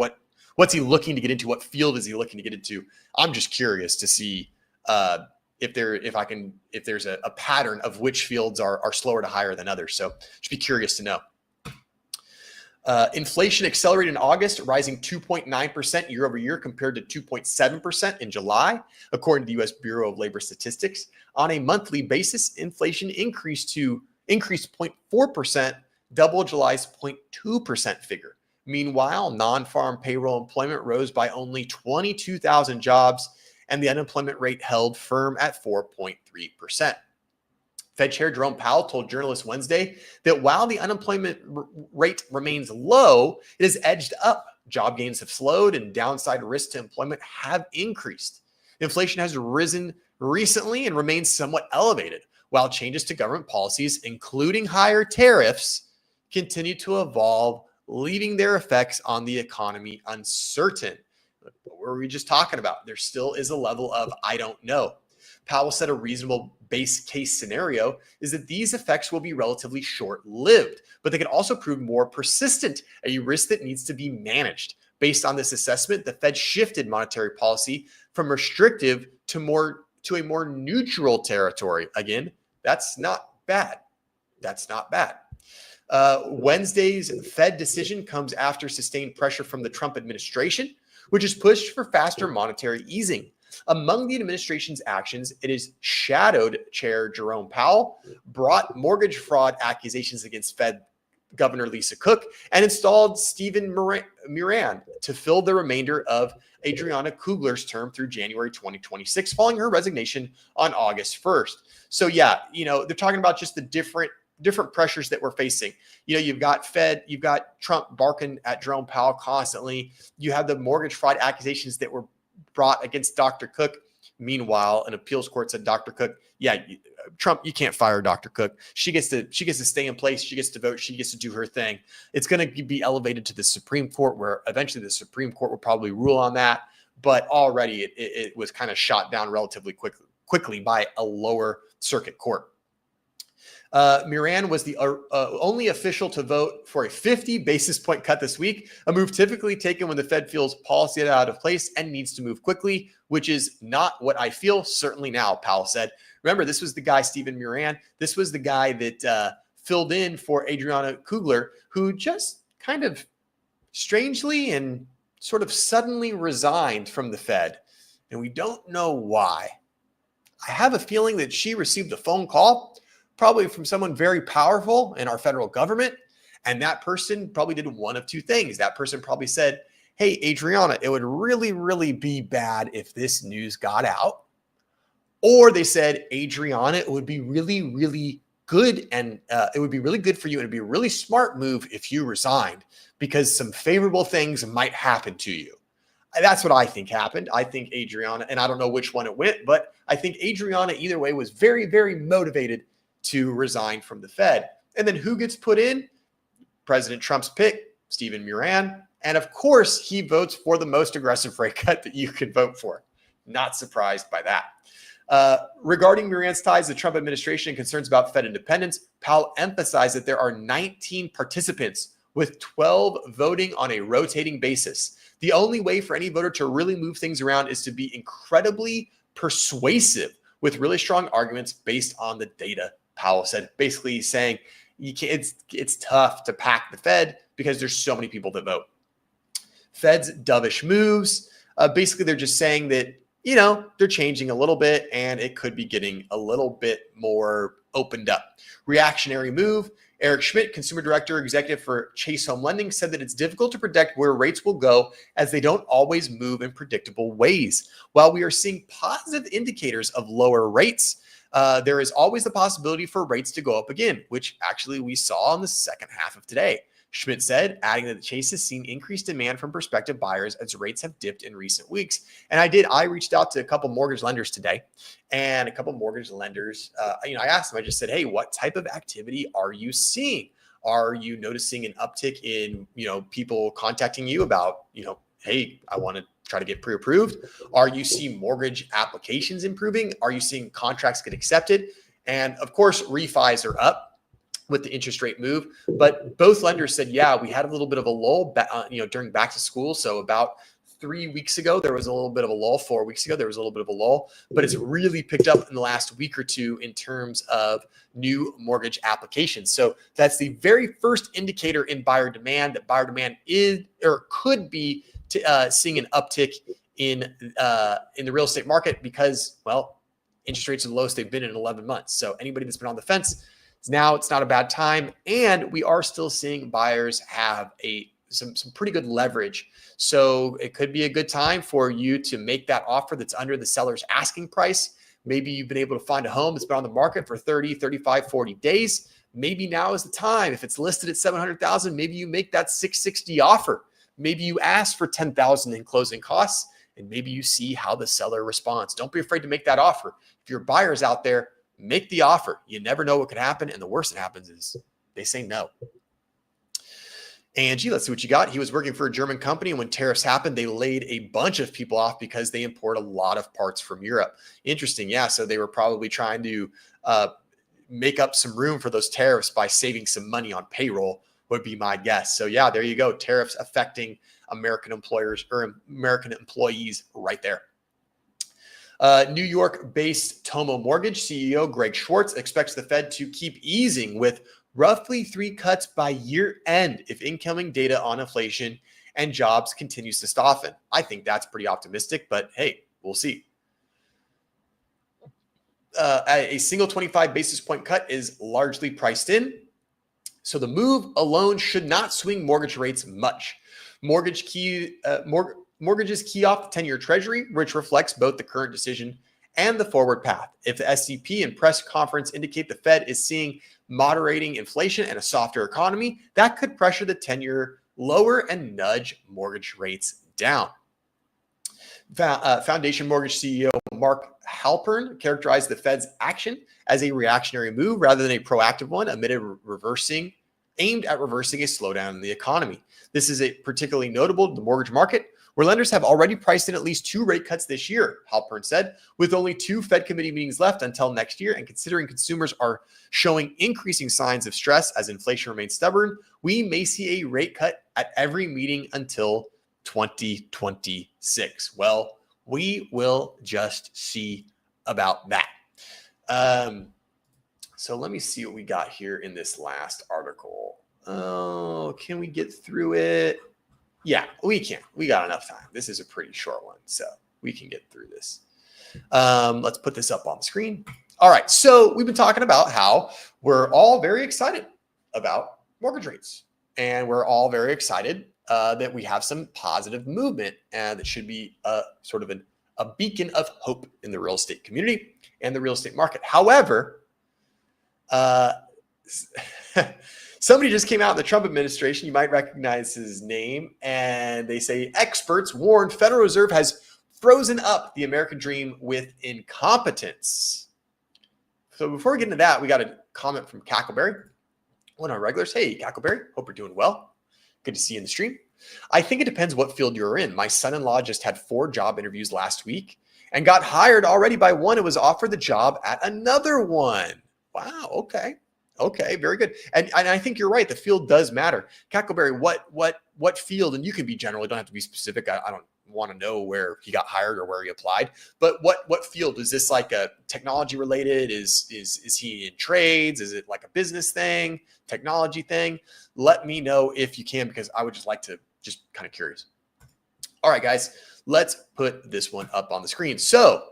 what's he looking to get into? What field is he looking to get into? I'm just curious to see if there's a pattern of which fields are slower to hire than others. So just be curious to know. Inflation accelerated in August, rising 2.9% year over year compared to 2.7% in July, according to the U.S. Bureau of Labor Statistics. On a monthly basis, inflation increased 0.4%, double July's 0.2% figure. Meanwhile, non-farm payroll employment rose by only 22,000 jobs, and the unemployment rate held firm at 4.3%. Fed Chair Jerome Powell told journalists Wednesday that while the unemployment rate remains low, it has edged up. Job gains have slowed and downside risks to employment have increased. Inflation has risen recently and remains somewhat elevated, while changes to government policies, including higher tariffs, continue to evolve, leaving their effects on the economy uncertain. What were we just talking about? There still is a level of I don't know. Powell said a reasonable base case scenario is that these effects will be relatively short-lived, but they can also prove more persistent, a risk that needs to be managed. Based on this assessment, the Fed shifted monetary policy from restrictive to a more neutral territory. Again, that's not bad. That's not bad. Wednesday's Fed decision comes after sustained pressure from the Trump administration, which has pushed for faster monetary easing. Among the administration's actions, it has shadowed Chair Jerome Powell, brought mortgage fraud accusations against Fed Governor Lisa Cook, and installed Stephen Moran to fill the remainder of Adriana Kugler's term through January 2026, following her resignation on August 1st. So yeah, they're talking about just the different pressures that we're facing. You've got Trump barking at Jerome Powell constantly. You have the mortgage fraud accusations that were brought against Dr. Cook. Meanwhile, an appeals court said, Dr. Cook, Trump, you can't fire Dr. Cook. She gets to stay in place. She gets to vote. She gets to do her thing. It's going to be elevated to the Supreme Court, where eventually the Supreme Court will probably rule on that. But already it was kind of shot down relatively quickly by a lower circuit court. Moran was the only official to vote for a 50 basis point cut this week, a move typically taken when the Fed feels policy is out of place and needs to move quickly, which is not what I feel certainly now, Powell said. Remember, this was the guy, Stephen Moran. This was the guy that filled in for Adriana Kugler, who just kind of strangely and sort of suddenly resigned from the Fed. And we don't know why. I have a feeling that she received a phone call, probably from someone very powerful in our federal government. And that person probably did one of two things. That person probably said, hey, Adriana, it would really, really be bad if this news got out. Or they said, Adriana, it would be really, really good. And it would be really good for you. It'd be a really smart move if you resigned, because some favorable things might happen to you. That's what I think happened. I think Adriana, and I don't know which one it went, but I think Adriana either way was very, very motivated to resign from the Fed. And then who gets put in? President Trump's pick, Stephen Moran. And of course, he votes for the most aggressive rate cut that you could vote for. Not surprised by that. Regarding Moran's ties to the Trump administration and concerns about Fed independence, Powell emphasized that there are 19 participants, with 12 voting on a rotating basis. The only way for any voter to really move things around is to be incredibly persuasive with really strong arguments based on the data, Powell said, basically saying, you can't, it's tough to pack the Fed because there's so many people that vote. Fed's dovish moves. Basically, they're just saying that, they're changing a little bit and it could be getting a little bit more opened up. Reactionary move. Eric Schmidt, consumer director executive for Chase Home Lending, said that it's difficult to predict where rates will go as they don't always move in predictable ways. While we are seeing positive indicators of lower rates, there is always the possibility for rates to go up again, which actually we saw in the second half of today. Schmidt said, adding that Chase has seen increased demand from prospective buyers as rates have dipped in recent weeks. And I reached out to a couple mortgage lenders today, and a couple mortgage lenders, I asked them, I just said, hey, what type of activity are you seeing? Are you noticing an uptick in, people contacting you about, hey, I want to try to get pre-approved? Are you seeing mortgage applications improving? Are you seeing contracts get accepted? And of course, refis are up with the interest rate move, but both lenders said, yeah, we had a little bit of a lull, during back to school. So about 3 weeks ago, there was a little bit of a lull. 4 weeks ago, there was a little bit of a lull, but it's really picked up in the last week or two in terms of new mortgage applications. So that's the very first indicator in buyer demand, that buyer demand is or could be seeing an uptick in the real estate market because, well, interest rates are the lowest they've been in 11 months. So anybody that's been on the fence, now it's not a bad time, and we are still seeing buyers have some pretty good leverage. So it could be a good time for you to make that offer that's under the seller's asking price. Maybe you've been able to find a home that's been on the market for 30, 35, 40 days. Maybe now is the time. If it's listed at 700,000, maybe you make that 660 offer. Maybe you ask for 10,000 in closing costs, and maybe you see how the seller responds. Don't be afraid to make that offer. If your buyer's out there, make the offer. You never know what could happen. And the worst that happens is they say no. Angie, let's see what you got. He was working for a German company, and when tariffs happened, they laid a bunch of people off because they import a lot of parts from Europe. Interesting. Yeah. So they were probably trying to make up some room for those tariffs by saving some money on payroll, would be my guess. So yeah, there you go. Tariffs affecting American employers or American employees right there. New York-based Tomo Mortgage CEO Greg Schwartz expects the Fed to keep easing with roughly 3 cuts by year end if incoming data on inflation and jobs continues to soften. I think that's pretty optimistic, but hey, we'll see. A single 25 basis point cut is largely priced in, so the move alone should not swing mortgage rates much. Mortgages key off the 10-year treasury, which reflects both the current decision and the forward path. If the SCP and press conference indicate the Fed is seeing moderating inflation and a softer economy, that could pressure the 10-year lower and nudge mortgage rates down. Foundation Mortgage CEO Mark Halpern characterized the Fed's action as a reactionary move rather than a proactive one aimed at reversing a slowdown in the economy. This is particularly notable in the mortgage market, where lenders have already priced in at least 2 rate cuts this year, Halpern said. With only 2 Fed committee meetings left until next year, and considering consumers are showing increasing signs of stress as inflation remains stubborn, we may see a rate cut at every meeting until 2026. Well, we will just see about that. So let me see what we got here in this last article. Oh, can we get through it? Yeah, we can. We got enough time. This is a pretty short one, so we can get through this. Let's put this up on the screen. All right, so we've been talking about how we're all very excited about mortgage rates, and we're all very excited that we have some positive movement, and that should be sort of a beacon of hope in the real estate community and the real estate market. However, somebody just came out in the Trump administration. You might recognize his name, and they say experts warned Federal Reserve has frozen up the American dream with incompetence. So before we get into that, we got a comment from Cackleberry, one of our regulars. Hey, Cackleberry, hope you're doing well. Good to see you in the stream. I think it depends what field you're in. My son-in-law just had 4 job interviews last week and got hired already by one and was offered the job at another one. Wow. Okay. Very good. And I think you're right. The field does matter. Cackleberry, what field? And you can be general. You don't have to be specific. I don't want to know where he got hired or where he applied. But what field is this? Like a technology related? Is he in trades? Is it like a business thing, technology thing? Let me know if you can, because I would just like to, just kind of curious. All right, guys, let's put this one up on the screen. So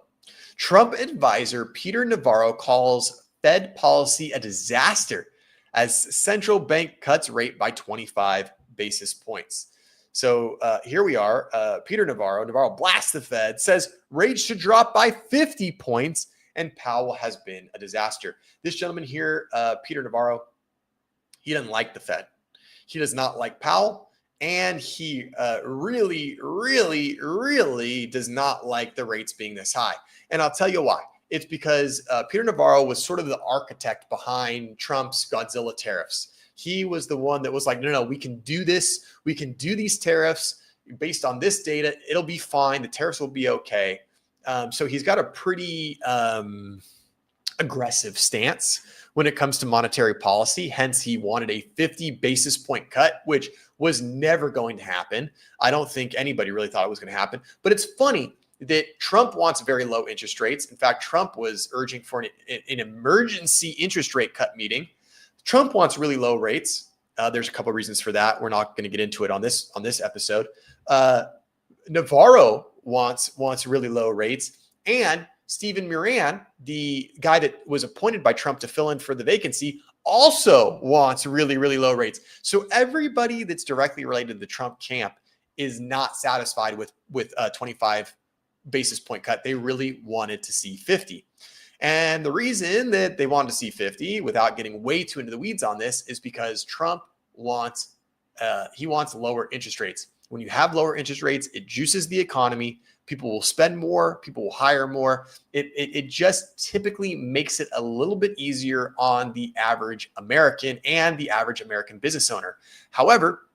Trump advisor Peter Navarro calls Fed policy a disaster as central bank cuts rate by 25 basis points. So here we are. Peter Navarro blasts the Fed, says rates should drop by 50 points, and Powell has been a disaster. This gentleman here, Peter Navarro, he doesn't like the Fed. He does not like Powell, and he really does not like the rates being this high. And I'll tell you why. It's because Peter Navarro was sort of the architect behind Trump's Godzilla tariffs. He was the one that was like, no, we can do this. We can do these tariffs based on this data. It'll be fine. The tariffs will be okay. So he's got a pretty aggressive stance when it comes to monetary policy. Hence, he wanted a 50 basis point cut, which was never going to happen. I don't think anybody really thought it was going to happen. But it's funny that Trump wants very low interest rates. In fact, Trump was urging for an emergency interest rate cut meeting. Trump wants really low rates. There's a couple of reasons for that. We're not going to get into it on this episode. Navarro wants really low rates, and Stephen Moran, the guy that was appointed by Trump to fill in for the vacancy, also wants really low rates. So everybody that's directly related to the Trump camp is not satisfied with 25 basis point cut. They really wanted to see 50. And the reason that they wanted to see 50, without getting way too into the weeds on this, is because Trump wants lower interest rates. When you have lower interest rates, it juices the economy. People will spend more. People will hire more. It just typically makes it a little bit easier on the average American and the average American business owner. However,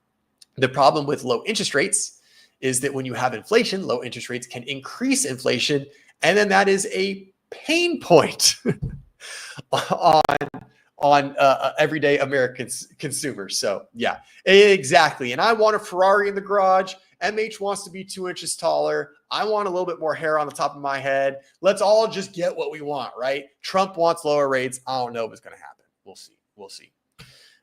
the problem with low interest rates is that when you have inflation, low interest rates can increase inflation, and then that is a pain point on everyday American consumers. So yeah, exactly. And I want a Ferrari in the garage. MH wants to be 2 inches taller. I want a little bit more hair on the top of my head. Let's all just get what we want, right? Trump wants lower rates. I don't know if it's going to happen. We'll see.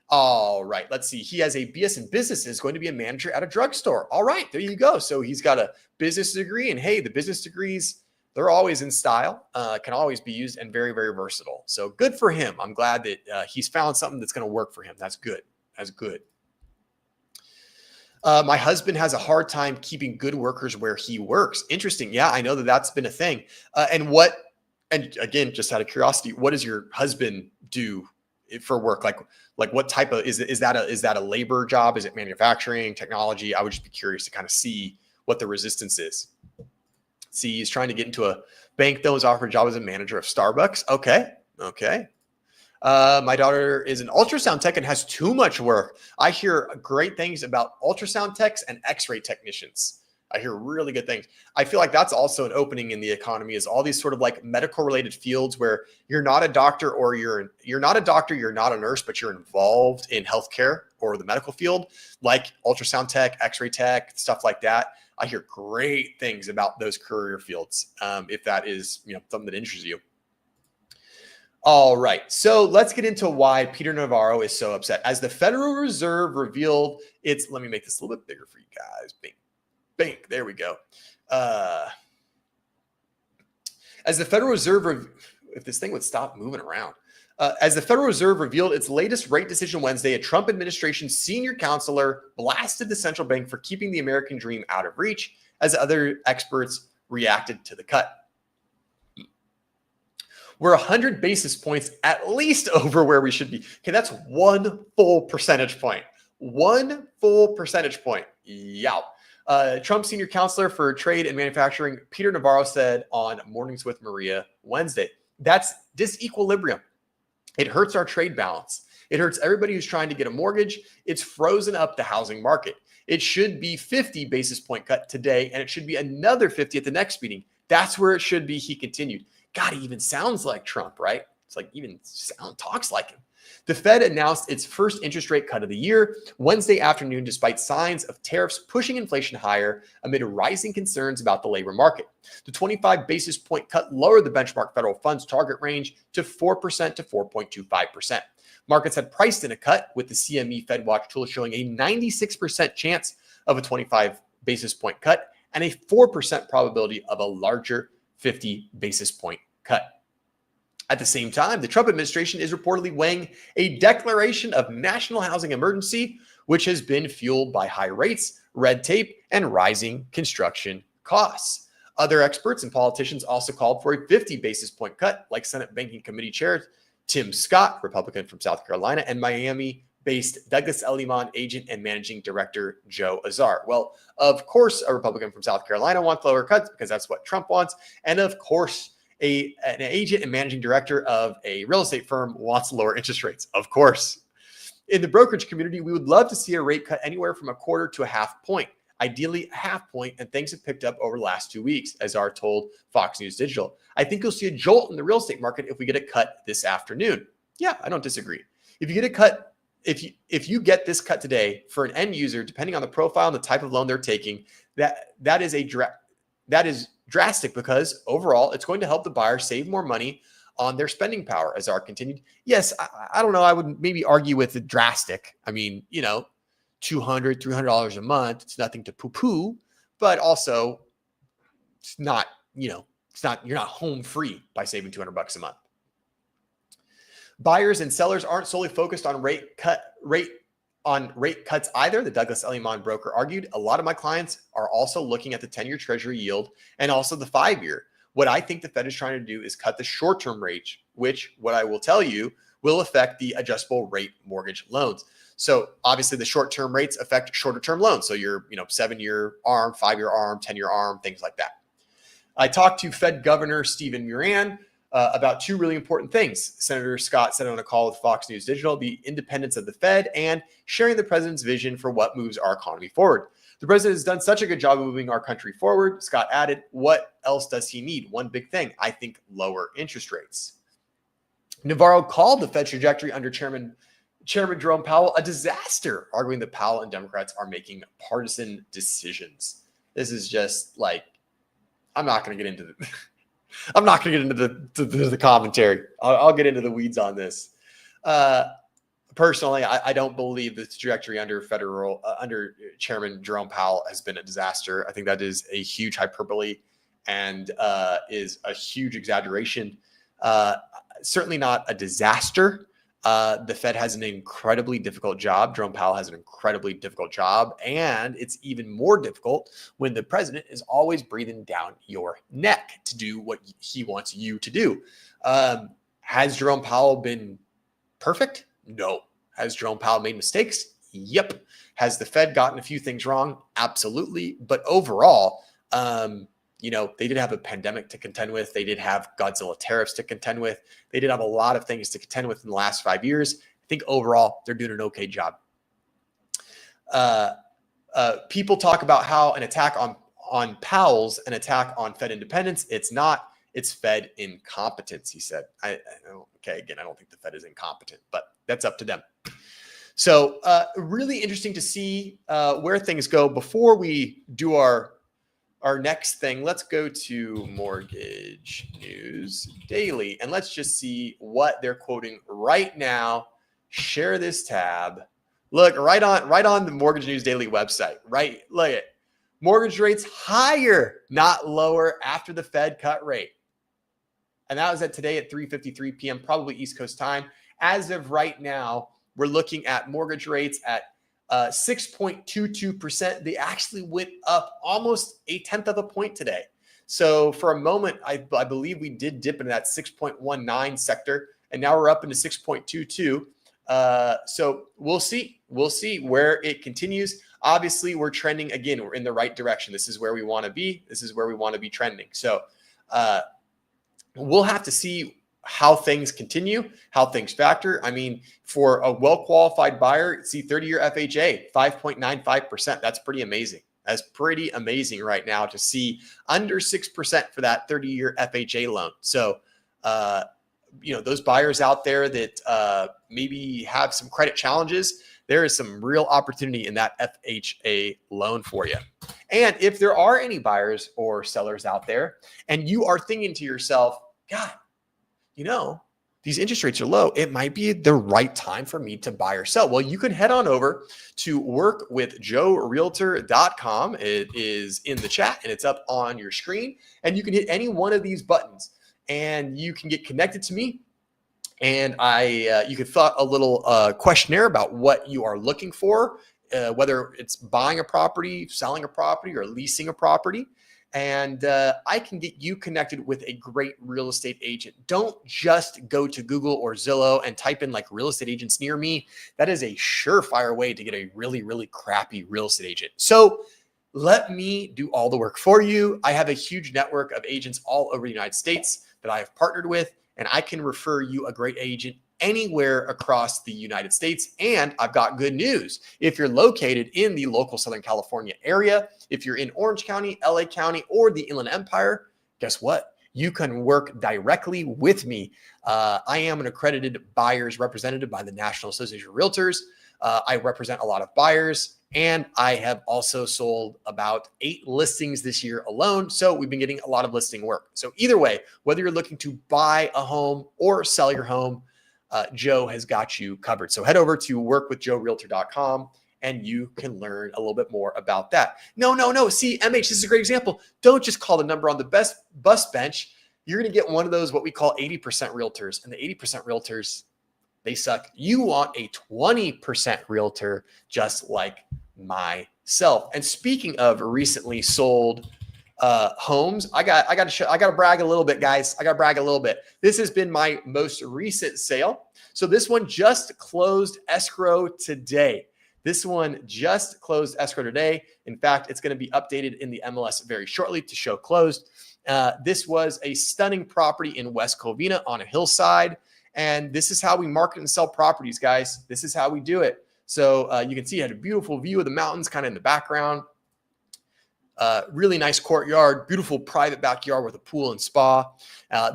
All right, let's see. He has a BS in business and is going to be a manager at a drugstore. All right, there you go. So he's got a business degree, and hey, the business degrees, they're always in style, can always be used, and very versatile. So good for him. I'm glad that he's found something that's going to work for him. That's good. My husband has a hard time keeping good workers where he works. Interesting. Yeah, I know that's been a thing. And again, just out of curiosity, what does your husband do for work? Like what type of, is that a labor job? Is it manufacturing, technology? I would just be curious to kind of see what the resistance is. See, he's trying to get into a bank that was offered a job as a manager of Starbucks. Okay. My daughter is an ultrasound tech and has too much work. I hear great things about ultrasound techs and x-ray technicians. I hear really good things. I feel like that's also an opening in the economy, is all these sort of like medical related fields where you're not a doctor, or you're not a nurse, but you're involved in healthcare or the medical field, like ultrasound tech, x-ray tech, stuff like that. I hear great things about those career fields. If that is, something that interests you. All right, so let's get into why Peter Navarro is so upset. As the Federal Reserve revealed let me make this a little bit bigger for you guys. Bing, there we go. As the Federal Reserve, if this thing would stop moving around. As the Federal Reserve revealed its latest rate decision Wednesday, a Trump administration senior counselor blasted the central bank for keeping the American dream out of reach, as other experts reacted to the cut. We're 100 basis points at least over where we should be. Okay, that's 1 full percentage point. 1 full percentage point. Yow. Trump senior counselor for trade and manufacturing, Peter Navarro, said on Mornings with Maria Wednesday, that's disequilibrium. It hurts our trade balance. It hurts everybody who's trying to get a mortgage. It's frozen up the housing market. It should be 50 basis point cut today, and it should be another 50 at the next meeting. That's where it should be, he continued. God, he even sounds like Trump, right? It's like even talks like him. The Fed announced its first interest rate cut of the year Wednesday afternoon, despite signs of tariffs pushing inflation higher amid rising concerns about the labor market. The 25 basis point cut lowered the benchmark federal funds target range to 4% to 4.25%. Markets had priced in a cut, with the CME Fed Watch tool showing a 96% chance of a 25 basis point cut and a 4% probability of a larger 50 basis point cut. At the same time, the Trump administration is reportedly weighing a declaration of national housing emergency, which has been fueled by high rates, red tape, and rising construction costs. Other experts and politicians also called for a 50 basis point cut, like Senate Banking Committee Chair Tim Scott, Republican from South Carolina, and Miami-based Douglas Elliman agent and managing director Joe Azar. Well, of course, a Republican from South Carolina wants lower cuts because that's what Trump wants. And of course, an agent and managing director of a real estate firm wants lower interest rates. Of course. In the brokerage community, we would love to see a rate cut anywhere from a quarter to a half point, ideally a half point, and things have picked up over the last 2 weeks, Azar told Fox News Digital. I think you'll see a jolt in the real estate market if we get a cut this afternoon. Yeah, I don't disagree. If you get a cut, if you get this cut today for an end user, depending on the profile and the type of loan they're taking, that is drastic, because overall it's going to help the buyer save more money on their spending power. Azar continued. Yes, I don't know. I would maybe argue with the drastic. I mean, $200, $300 a month. It's nothing to poo-poo, but also it's not, you're not home free by saving $200 a month. Buyers and sellers aren't solely focused on rate cuts either, the Douglas Elliman broker argued. A lot of my clients are also looking at the 10-year Treasury yield and also the 5-year. What I think the Fed is trying to do is cut the short-term rate, which, what I will tell you, will affect the adjustable rate mortgage loans. So obviously the short-term rates affect shorter-term loans. So your 7-year ARM, 5-year ARM, 10-year ARM, things like that. I talked to Fed Governor Stephen Muran about two really important things. Senator Scott said on a call with Fox News Digital, the independence of the Fed and sharing the president's vision for what moves our economy forward. The president has done such a good job of moving our country forward. Scott added, what else does he need? One big thing, I think, lower interest rates. Navarro called the Fed trajectory under Chairman Jerome Powell a disaster, arguing that Powell and Democrats are making partisan decisions. This is just like, I'm not going to get into the commentary. I'll get into the weeds on this. Personally, I don't believe the trajectory under Chairman Jerome Powell has been a disaster. I think that is a huge hyperbole and is a huge exaggeration. Certainly not a disaster. The Fed has an incredibly difficult job. Jerome Powell has an incredibly difficult job. And it's even more difficult when the president is always breathing down your neck to do what he wants you to do. Has Jerome Powell been perfect? No. Has Jerome Powell made mistakes? Yep. Has the Fed gotten a few things wrong? Absolutely. But overall, they did have a pandemic to contend with. They did have Godzilla tariffs to contend with. They did have a lot of things to contend with in the last 5 years. I think overall, they're doing an okay job. People talk about how an attack on Powell's an attack on Fed independence. It's not. It's Fed incompetence, he said. I don't think the Fed is incompetent, but that's up to them. So really interesting to see where things go. Before we do our next thing, let's go to Mortgage News Daily, and let's just see what they're quoting right now. Share this tab. Look, right on the Mortgage News Daily website, right? Look at mortgage rates higher, not lower, after the Fed cut rate. And that was today at 3:53 p.m., probably East Coast time. As of right now, we're looking at mortgage rates at 6.22%. They actually went up almost 1/10 of a point today. So for a moment, I believe we did dip into that 6.19 sector, and now we're up into 6.22. So we'll see where it continues. Obviously, we're trending again. We're in the right direction. This is where we want to be. This is where we want to be trending. So we'll have to see how things continue, how things factor. I mean, for a well-qualified buyer, see 30-year FHA, 5.95%. That's pretty amazing. That's pretty amazing right now to see under 6% for that 30-year FHA loan. So those buyers out there that maybe have some credit challenges, there is some real opportunity in that FHA loan for you. And if there are any buyers or sellers out there and you are thinking to yourself, God, these interest rates are low, it might be the right time for me to buy or sell. Well, you can head on over to workwithjoerealtor.com. It is in the chat and it's up on your screen. And you can hit any one of these buttons and you can get connected to me. And you can fill out a little questionnaire about what you are looking for, whether it's buying a property, selling a property, or leasing a property. And I can get you connected with a great real estate agent. Don't just go to Google or Zillow and type in like real estate agents near me. That is a surefire way to get a really, really crappy real estate agent. So let me do all the work for you. I have a huge network of agents all over the United States that I have partnered with, and I can refer you a great agent anywhere across the United States. And I've got good news. If you're located in the local Southern California area, if you're in Orange County, LA County, or the Inland Empire, guess what? You can work directly with me. I am an accredited buyer's representative by the National Association of Realtors. I represent a lot of buyers, and I have also sold about 8 listings this year alone. So we've been getting a lot of listing work. So either way, whether you're looking to buy a home or sell your home, Joe has got you covered. So head over to workwithjoerealtor.com and you can learn a little bit more about that. No. See, MH, this is a great example. Don't just call the number on the best bus bench. You're going to get one of those, what we call 80% realtors. And the 80% realtors, they suck. You want a 20% realtor just like myself. And speaking of recently sold homes, I got to brag a little bit, guys. I got to brag a little bit. This has been my most recent sale. So this one just closed escrow today. This one just closed escrow today. In fact, it's going to be updated in the MLS very shortly to show closed. This was a stunning property in West Covina on a hillside. And this is how we market and sell properties, guys. This is how we do it. So you can see it had a beautiful view of the mountains kind of in the background. Really nice courtyard, beautiful private backyard with a pool and spa.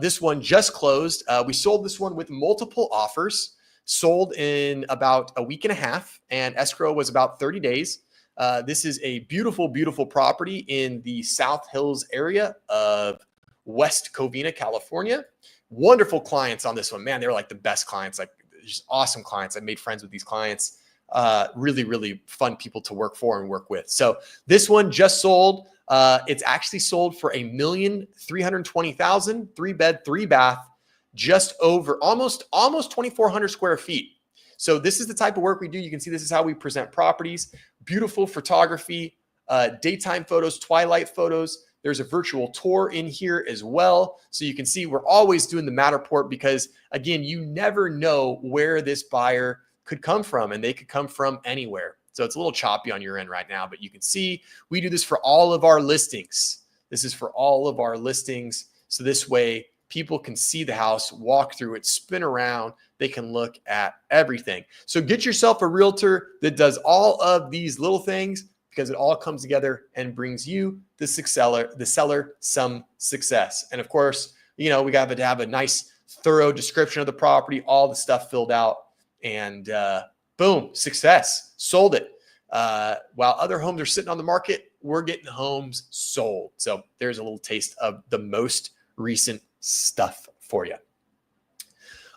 This one just closed. We sold this one with multiple offers, sold in about a week and a half, and escrow was about 30 days. This is a beautiful, beautiful property in the South Hills area of West Covina, California. Wonderful clients on this one. Man, they were like the best clients, like just awesome clients. I made friends with these clients. Really, really fun people to work for and work with. So this one just sold. It's actually sold for $1,320,000, 3-bed, 3-bath, just over almost 2,400 square feet. So this is the type of work we do. You can see this is how we present properties. Beautiful photography, daytime photos, twilight photos. There's a virtual tour in here as well. So you can see we're always doing the Matterport because, again, you never know where this buyer could come from, and they could come from anywhere. So it's a little choppy on your end right now, but you can see we do this for all of our listings. This is for all of our listings. So this way people can see the house, walk through it, spin around. They can look at everything. So get yourself a realtor that does all of these little things, because it all comes together and brings you, the seller, some success. And of course, we got to have a nice, thorough description of the property, all the stuff filled out, and boom, success, sold it. While other homes are sitting on the market, we're getting homes sold. So there's a little taste of the most recent stuff for you.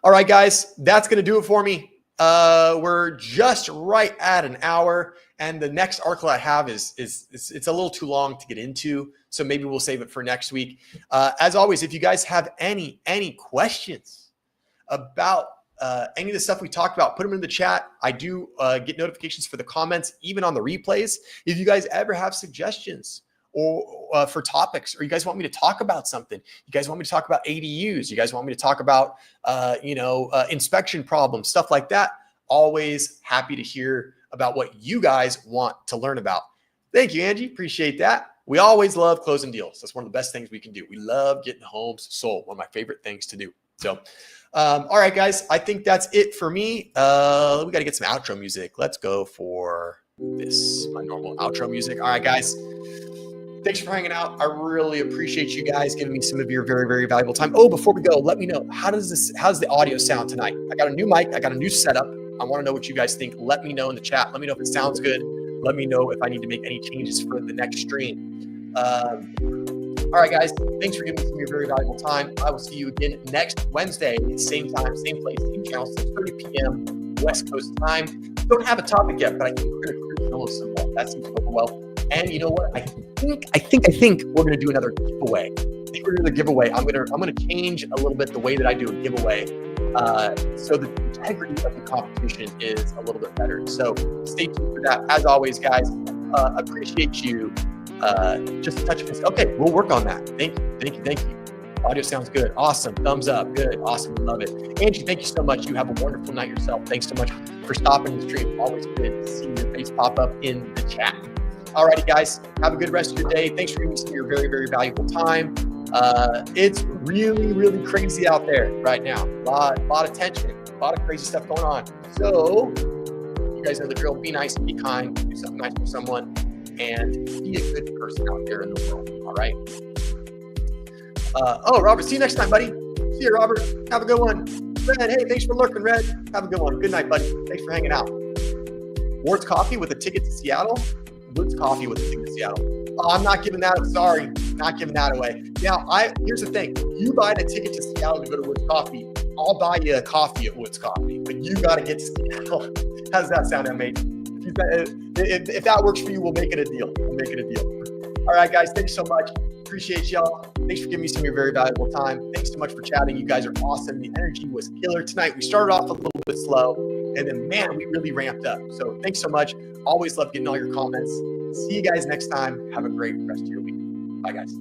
All right, guys, that's going to do it for me. We're just right at an hour, and the next article I have is it's a little too long to get into, so maybe we'll save it for next week. As always, if you guys have any questions about any of the stuff we talked about, put them in the chat. I do get notifications for the comments, even on the replays. If you guys ever have suggestions or for topics, or you guys want me to talk about something, you guys want me to talk about ADUs, you guys want me to talk about inspection problems, stuff like that, always happy to hear about what you guys want to learn about. Thank you, Angie. Appreciate that. We always love closing deals. That's one of the best things we can do. We love getting homes sold. One of my favorite things to do. So, all right, guys, I think that's it for me. We got to get some outro music. Let's go for this, my normal outro music. All right, guys. Thanks for hanging out. I really appreciate you guys giving me some of your very, very valuable time. Oh, before we go, let me know, how's the audio sound tonight? I got a new mic. I got a new setup. I want to know what you guys think. Let me know in the chat. Let me know if it sounds good. Let me know if I need to make any changes for the next stream. All right, guys. Thanks for giving me some of your very valuable time. I will see you again next Wednesday, same time, same place, same channel, 6:30 p.m. West Coast time. Don't have a topic yet, but I think we're going to cruise some more. That seems to go well. And you know what? I think we're going to do another giveaway. I think we're going to do a giveaway. I'm going to change a little bit the way that I do a giveaway, so the integrity of the competition is a little bit better. So stay tuned for that. As always, guys, appreciate you. Just a touch of this. Okay, we'll work on that. Thank you. Audio sounds good. Awesome. Thumbs up. Good. Awesome. Love it. Angie, thank you so much. You have a wonderful night yourself. Thanks so much for stopping the stream. Always good to see your face pop up in the chat. All righty, guys. Have a good rest of your day. Thanks for giving me some of your very, very valuable time. It's really, really crazy out there right now. A lot of tension, a lot of crazy stuff going on. So you guys know the drill. Be nice, be kind, do something nice for someone, and be a good person out there in the world. All right. Robert, see you next time, buddy. See you, Robert. Have a good one. Red, hey, thanks for lurking, Red. Have a good one. Good night, buddy. Thanks for hanging out. Ward's Coffee with a ticket to Seattle. Woods Coffee with a ticket to Seattle. Oh, I'm not giving that. Sorry, not giving that away. Now, here's the thing. You buy the ticket to Seattle to go to Woods Coffee. I'll buy you a coffee at Woods Coffee, but you got to get to Seattle. How does that sound, mate? If that works for you, we'll make it a deal. All right, guys. Thanks so much. Appreciate y'all. Thanks for giving me some of your very valuable time. Thanks so much for chatting. You guys are awesome. The energy was killer tonight. We started off a little bit slow, and then, man, we really ramped up. So thanks so much. Always love getting all your comments. See you guys next time. Have a great rest of your week. Bye, guys.